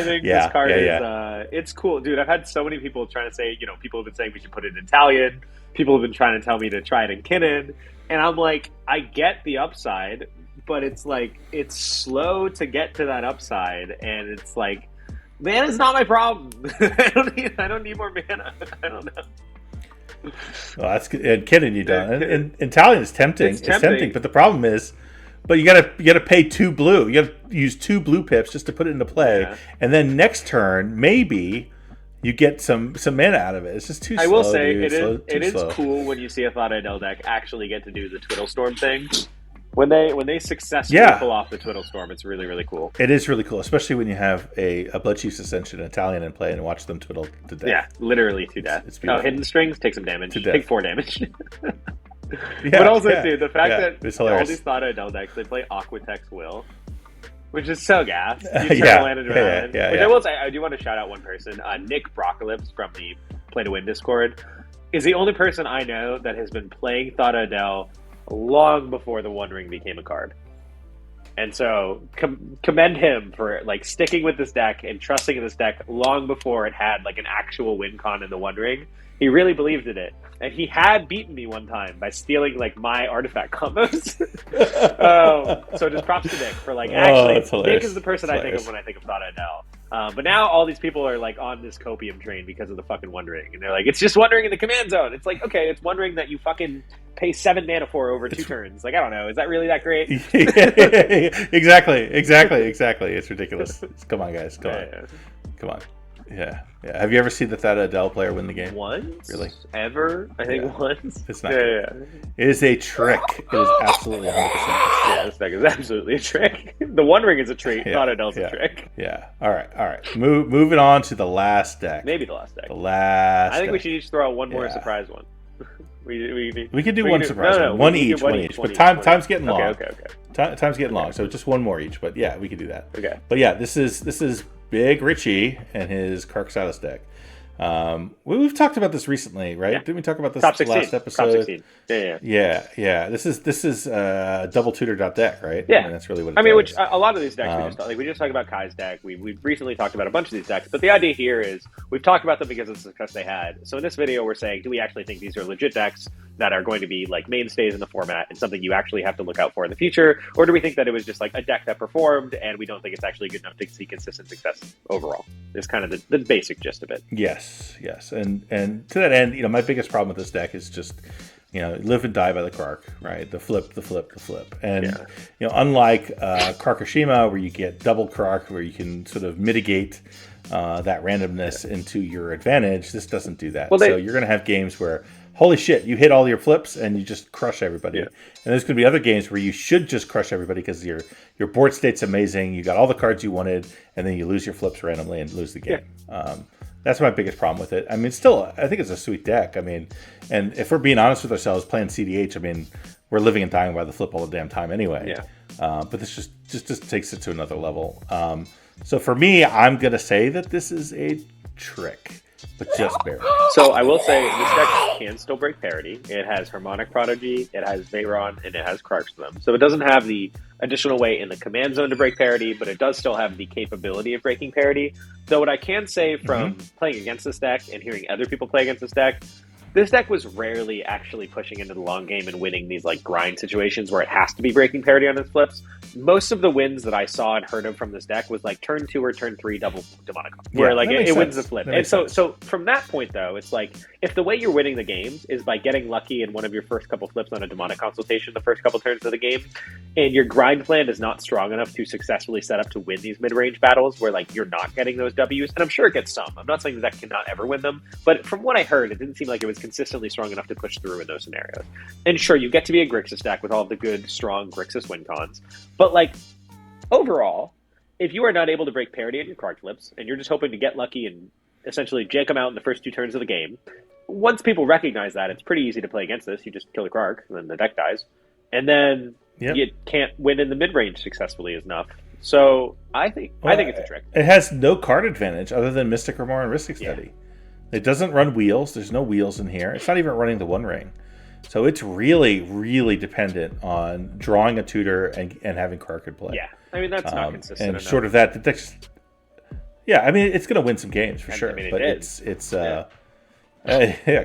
think this card is. It's cool, dude. I've had so many people trying to say, people have been saying we should put it in Talion. People have been trying to tell me to try it in Kinnan. And I'm like, I get the upside, but it's like, it's slow to get to that upside. And it's like, mana's not my problem. I don't need more mana. I don't know. Well, that's good. And Kinnan, you don't. And Talion is tempting. It's tempting. But the problem is, you gotta pay 2 blue. You gotta use 2 blue pips just to put it into play. Yeah. And then next turn, maybe you get some mana out of it. It's just too slow. I will say, dude. it is cool when you see a Thada Adel deck actually get to do the Twiddle Storm thing. When they successfully pull off the Twiddle Storm, it's really, really cool. It is really cool, especially when you have a Bloodchief's Ascension and Italian in play and watch them twiddle to death. Yeah, literally to death. It's beautiful. Hidden Strings, take some damage. Take 4 damage. But also, dude, the fact that it's all hilarious. these Thada Adel decks, they play Aquatex Will, which is so gas. You turn land into island. Which I will say, I do want to shout out one person. Nick Brocalypse from the Play to Win Discord is the only person I know that has been playing Thada Adel long before the One Ring became a card. And so, commend him for like sticking with this deck and trusting in this deck long before it had like an actual win con in the One Ring. He really believed in it, and he had beaten me one time by stealing like my artifact combos. So just props to Nick for like actually. Nick is the person I think of when I think of Thada Adel. But now all these people are like on this copium train because of the fucking One Ring, and they're like, it's just One Ring in the command zone. It's like, okay, it's One Ring that you fucking pay 7 mana for over 2 turns. Like, I don't know, is that really that great? Exactly. It's ridiculous. Come on, guys, come on. Yeah. Have you ever seen the Thada Adel player win the game? Once? Really? Ever? I think once. It's not. It is a trick. It is absolutely 100%. Yeah, this deck is absolutely a trick. The One Ring is a treat. Thada Adel's a trick. Yeah. All right. Moving on to the last deck. Maybe the last deck. I think we should each throw out one more surprise one. We could do one surprise one. One each. But time's getting long. Okay. Time's getting long, so just one more each. But yeah, we could do that. Okay. But yeah, this is Big Richie and his Krark Silas deck. We've talked about this recently, right? Didn't we talk about this last episode? Top 16. Yeah. This is double tutor deck, right? Yeah, I mean, that's really what. Which a lot of these decks we just talked about Kai's deck. We've recently talked about a bunch of these decks, but the idea here is we've talked about them because of the success they had. So in this video, we're saying, do we actually think these are legit decks that are going to be like mainstays in the format and something you actually have to look out for in the future, or do we think that it was just like a deck that performed and we don't think it's actually good enough to see consistent success overall? Is kind of the basic gist of it. Yes, and to that end, my biggest problem with this deck is just live and die by the Krark, right? The flip, and unlike Krarkashima, where you get double Krark, where you can sort of mitigate that randomness into your advantage, this doesn't do that. So you're going to have games where, holy shit, you hit all your flips and you just crush everybody. And there's going to be other games where you should just crush everybody because your board state's amazing, you got all the cards you wanted, and then you lose your flips randomly and lose the game. That's my biggest problem with it. I mean, still, I think it's a sweet deck. I mean, and if we're being honest with ourselves, playing CDH, I mean, we're living and dying by the flip all the damn time anyway. But this just takes it to another level. So for me, I'm going to say that this is a trick, but just barely. So I will say this deck can still break parity. It has Harmonic Prodigy, it has Veyron, and it has Krark to them. So it doesn't have the additional way in the command zone to break parity, but it does still have the capability of breaking parity. Though what I can say from playing against this deck and hearing other people play against this deck was rarely actually pushing into the long game and winning these like grind situations where it has to be breaking parity on its flips. Most of the wins that I saw and heard of from this deck was like turn 2 or turn 3 double Demonic, where like it wins the flip. And so from that point though, it's like if the way you're winning the games is by getting lucky in one of your first couple flips on a Demonic Consultation the first couple turns of the game, and your grind plan is not strong enough to successfully set up to win these mid-range battles where like you're not getting those W's, and I'm sure it gets some. I'm not saying the deck cannot ever win them, but from what I heard, it didn't seem like it was consistently strong enough to push through in those scenarios. And sure, you get to be a Grixis deck with all the good, strong Grixis win cons, but like overall, if you are not able to break parity in your Krark flips, and you're just hoping to get lucky and essentially jank them out in the first 2 turns of the game, once people recognize that, it's pretty easy to play against this. You just kill the Krark, and then the deck dies. And then you can't win in the mid-range successfully enough. So I think it's a trick. It has no card advantage other than Mystic Armor and Ristic Study. It doesn't run wheels. There's no wheels in here. It's not even running the One Ring. So it's really, really dependent on drawing a tutor and having Krark in play. Yeah, I mean, that's not consistent and enough. Short of that, the deck's... Yeah, I mean, it's going to win some games for sure. I mean, but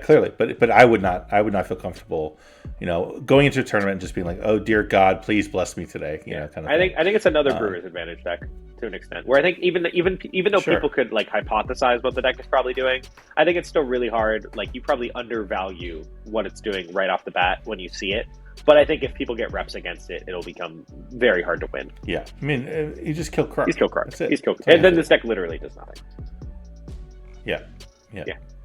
clearly. But I would not feel comfortable, going into a tournament and just being like, oh dear God, please bless me today. Kind of thing. I think it's another Brewer's Advantage deck to an extent, where I think even though people could like hypothesize what the deck is probably doing, I think it's still really hard. Like you probably undervalue what it's doing right off the bat when you see it. But I think if people get reps against it, it'll become very hard to win. Yeah, I mean, you just kill Krark. He's killed Krark. He's killed Krark. And then this deck literally does nothing. Yeah.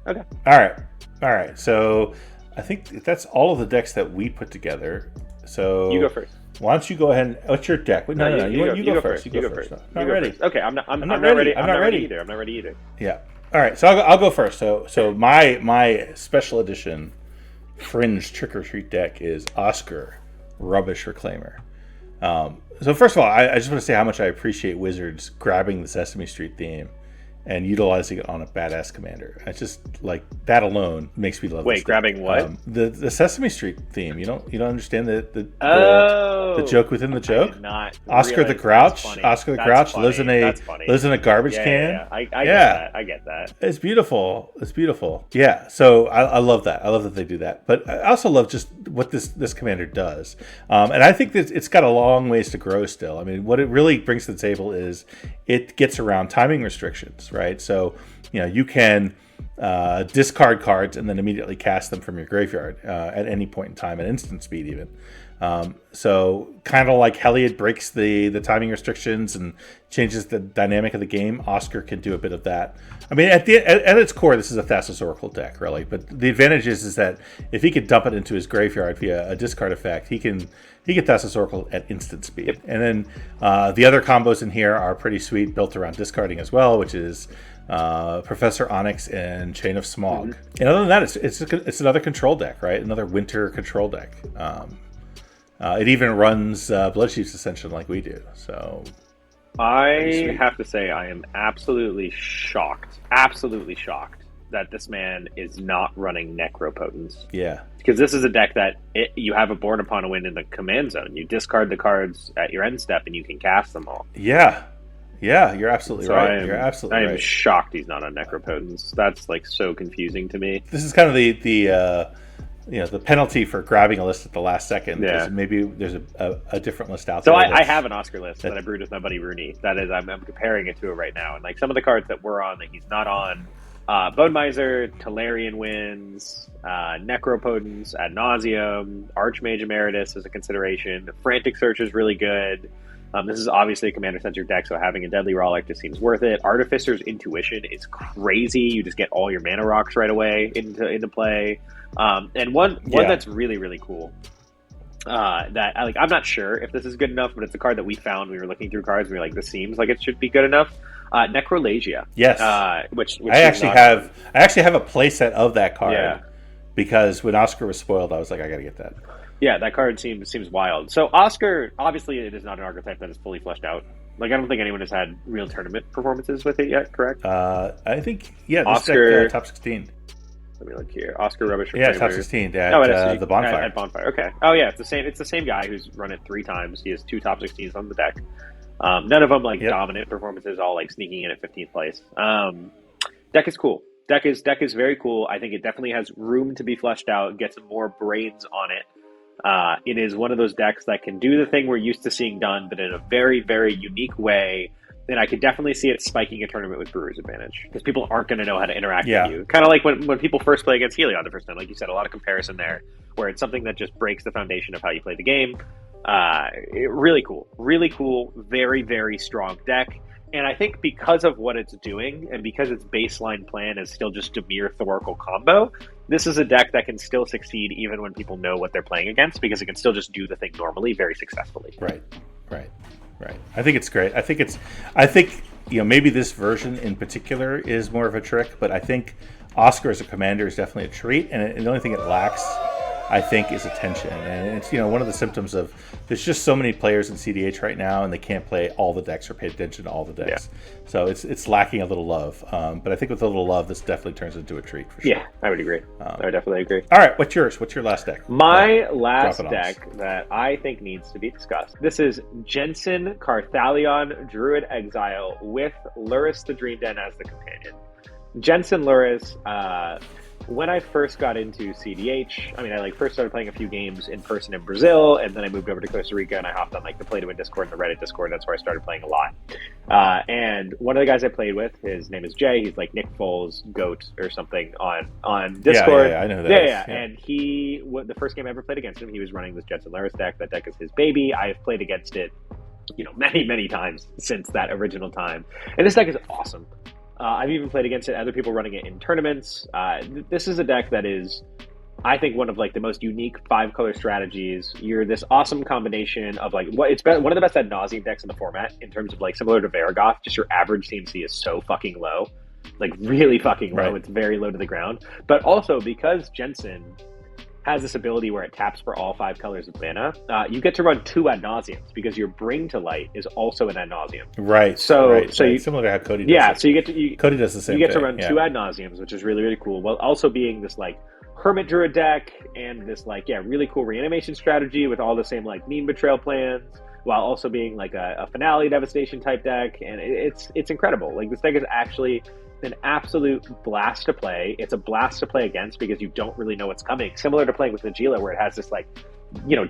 Okay. All right. So I think that's all of the decks that we put together. So you go first. Why don't you go ahead and what's your deck? No. You go first. You go first. No, not ready. Okay, I'm not ready. I'm not ready either. I'm not ready either. Yeah. All right. So I'll go first. So my special edition Fringe trick-or-treat deck is Oskar, Rubbish Reclaimer. So first of all, I just want to say how much I appreciate Wizards grabbing the Sesame Street theme and utilizing it on a badass commander. It's just like that alone makes me love. Wait, grabbing what? The Sesame Street theme. You don't understand the joke within the joke? Not Oskar the Grouch. Oskar the Grouch lives in a garbage can. Yeah. I get that. I get that. It's beautiful. It's beautiful. Yeah. So I love that. I love that they do that. But I also love just what this commander does. And I think that it's got a long ways to grow still. I mean, what it really brings to the table is it gets around timing restrictions, right? So, you can discard cards and then immediately cast them from your graveyard at any point in time at instant speed even. So kind of like Heliod breaks the timing restrictions and changes the dynamic of the game, Oskar can do a bit of that. I mean, at its core, this is a Thassa's Oracle deck, really. But the advantage is that if he could dump it into his graveyard via a discard effect, he can Thassa's Oracle at instant speed. Yep. And then the other combos in here are pretty sweet, built around discarding as well, which is Professor Onyx and Chain of Smog. Mm-hmm. And other than that, it's another control deck, right? Another winter control deck. It even runs Bloodchief's Ascension like we do. So I have to say I am absolutely shocked that this man is not running Necropotence. Yeah. Because this is a deck that you have a Born Upon a Wind in the command zone. You discard the cards at your end step and you can cast them all. Yeah. Yeah, you're absolutely right. I am shocked he's not on Necropotence. That's like so confusing to me. This is kind of the penalty for grabbing a list at the last second. Yeah. Maybe there's a different list out there. So I have an Oskar list that I brewed with my buddy Rooney. That is, I'm comparing it to it right now. And like some of the cards that we're on that he's not on, Bone Miser, Talarian Winds, Necropotence, Ad Nauseam, Archmage Emeritus is a consideration. Frantic Search is really good. This is obviously a commander-centric deck, so having a Deadly Rollick just seems worth it. Artificer's Intuition is crazy. You just get all your mana rocks right away into play. And one that's really, really cool. That I'm not sure if this is good enough, but it's a card that we found. We were looking through cards, and we were like, this seems like it should be good enough. Necrolagia. Yes. Which I actually have a playset of that card because when Oskar was spoiled, I was like, I got to get that. Yeah, that card seems wild. So Oskar, obviously, it is not an archetype that is fully fleshed out. Like, I don't think anyone has had real tournament performances with it yet, correct? I think, this Oskar, top 16. Let me look here. Oskar Rubbish. Yeah, top 16 at the Bonfire. At Bonfire, okay. Oh, yeah, it's the same guy who's run it 3 times. He has 2 top 16s on the deck. None of them, dominant performances, all, sneaking in at 15th place. Deck is cool. Deck is very cool. I think it definitely has room to be fleshed out, get some more brains on it. It is one of those decks that can do the thing we're used to seeing done, but in a very, very unique way. And I could definitely see it spiking a tournament with Brewer's Advantage because people aren't going to know how to interact with you. Kind of like when people first play against Heliod the first time, like you said, a lot of comparison there, where it's something that just breaks the foundation of how you play the game. Really cool, very, very strong deck. And I think because of what it's doing, and because its baseline plan is still just a mere Thoracle combo, this is a deck that can still succeed even when people know what they're playing against, because it can still just do the thing normally very successfully. Right. I think it's great. I think maybe this version in particular is more of a trick, but I think Oskar as a commander is definitely a treat, and the only thing it lacks, I think, is attention. And it's one of the symptoms of there's just so many players in CDH right now, and they can't play all the decks or pay attention to all the decks. Yeah. So it's lacking a little love. But I think with a little love, this definitely turns into a treat for sure. Yeah, I would agree. I would definitely agree. All right, what's yours? What's your last deck? My last deck that I think needs to be discussed. This is Jenson Carthalion Druid Exile with Lurrus the Dream Den as the companion. Jenson Lurrus, when I first got into CDH, I first started playing a few games in person in Brazil, and then I moved over to Costa Rica, and I hopped on the Play to Win Discord and the Reddit Discord. That's where I started playing a lot. And one of the guys I played with, his name is Jay. He's like Nick Foles' goat or something on Discord. Yeah, I know that. Yeah. And the first game I ever played against him, he was running this Jenson Lurrus deck. That deck is his baby. I have played against it, many, many times since that original time. And this deck is awesome. I've even played against it, other people running it in tournaments. This is a deck that is, I think, one of the most unique 5-color strategies. You're this awesome combination of one of the best ad nauseam decks in the format in terms of similar to Varragoth. Just your average CMC is so fucking low, really fucking low. Right. It's very low to the ground. But also because Jenson has this ability where it taps for all 5 colors of mana. You get to run 2 ad nauseams because your Bring to Light is also an ad nauseam. Right. So You, similar to how Cody does. Yeah. It. So you get to Cody does the same. You get thing. to run 2 ad nauseams, which is really, really cool. While also being this like Hermit Druid deck and this like really cool reanimation strategy with all the same like Mean Betrayal plans, while also being like a Finale Devastation type deck, and it's incredible. Like this deck is actually an absolute blast to play. It's a blast to play against because you don't really know what's coming. Similar to playing with Najeela, where it has this like,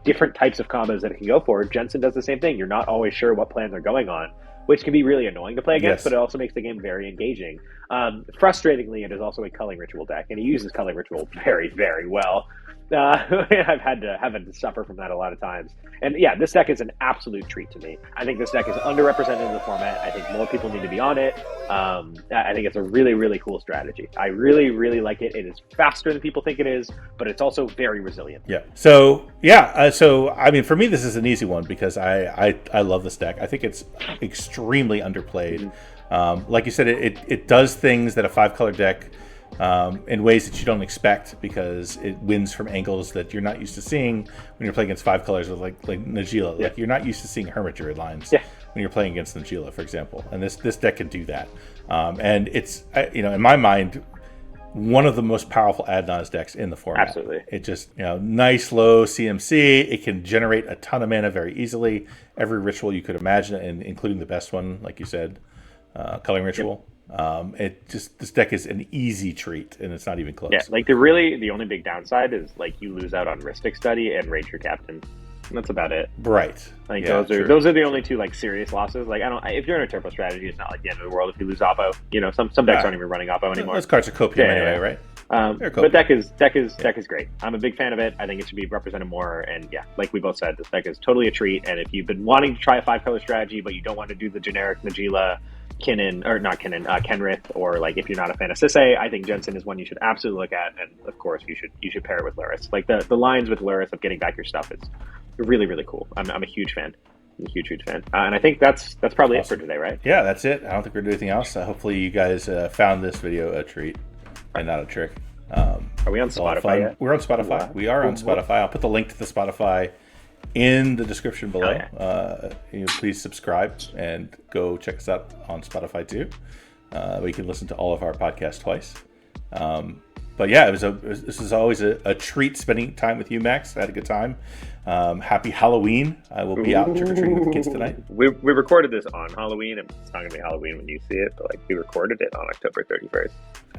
different types of combos that it can go for. Jenson does the same thing. You're not always sure what plan they're going on, which can be really annoying to play against, but it also makes the game very engaging. Frustratingly, it is also a Culling Ritual deck, and he uses Culling Ritual very, very well. I've had to suffer from that a lot of times. And yeah, this deck is an absolute treat to me. I think this deck is underrepresented in the format. I think more people need to be on it. I think it's a really, really cool strategy. I really, really like it. It is faster than people think it is, but it's also very resilient. Yeah. So, I mean, for me, this is an easy one because I love this deck. I think it's extremely underplayed. Mm-hmm. Like you said, it does things that a 5-color deck in ways that you don't expect because it wins from angles that you're not used to seeing when you're playing against 5 colors with like Najeela. Like you're not used to seeing Hermit Druid lines when you're playing against Najeela, for example. And this deck can do that. And it's in my mind one of the most powerful ad-nauseam decks in the format. Absolutely. It just nice low CMC. It can generate a ton of mana very easily. Every ritual you could imagine, and including the best one, like you said, Culling Ritual. Yep. This deck is an easy treat, and it's not even close. Yeah, like the only big downside is like you lose out on Rhystic Study and Ranger Captain. And that's about it. Right. I think those are the only 2 like serious losses. Like if you're in a turbo strategy, it's not like the end of the world if you lose Oppo. Some decks aren't even running Oppo anymore. Those cards are copium anyway, right? But deck is great. I'm a big fan of it. I think it should be represented more. And yeah, like we both said, this deck is totally a treat. And if you've been wanting to try a 5-color strategy, but you don't want to do the generic Najeela, Kenrith, or like if you're not a fan of Sisay, I think Jenson is one you should absolutely look at. And of course, you should pair it with Lurrus. Like the lines with Lurrus of getting back your stuff is really, really cool. I'm a huge fan. I'm a huge fan. And I think that's probably awesome. It for today, right? Yeah, that's it. I don't think we're doing anything else. Hopefully you guys found this video a treat and not a trick. Are we on Spotify yet? We're on Spotify. Wow. We are on Spotify. I'll put the link to the Spotify in the description below. Please subscribe and go check us out on Spotify too. Where you can listen to all of our podcasts twice. But yeah, this is always a treat spending time with you, Max. I had a good time. Happy Halloween. I will be out trick-or-treating with the kids tonight. We recorded this on Halloween, and it's not going to be Halloween when you see it, but like we recorded it on October 31st.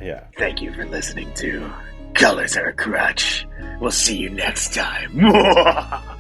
Yeah. Thank you for listening to Colors Are a Crutch. We'll see you next time.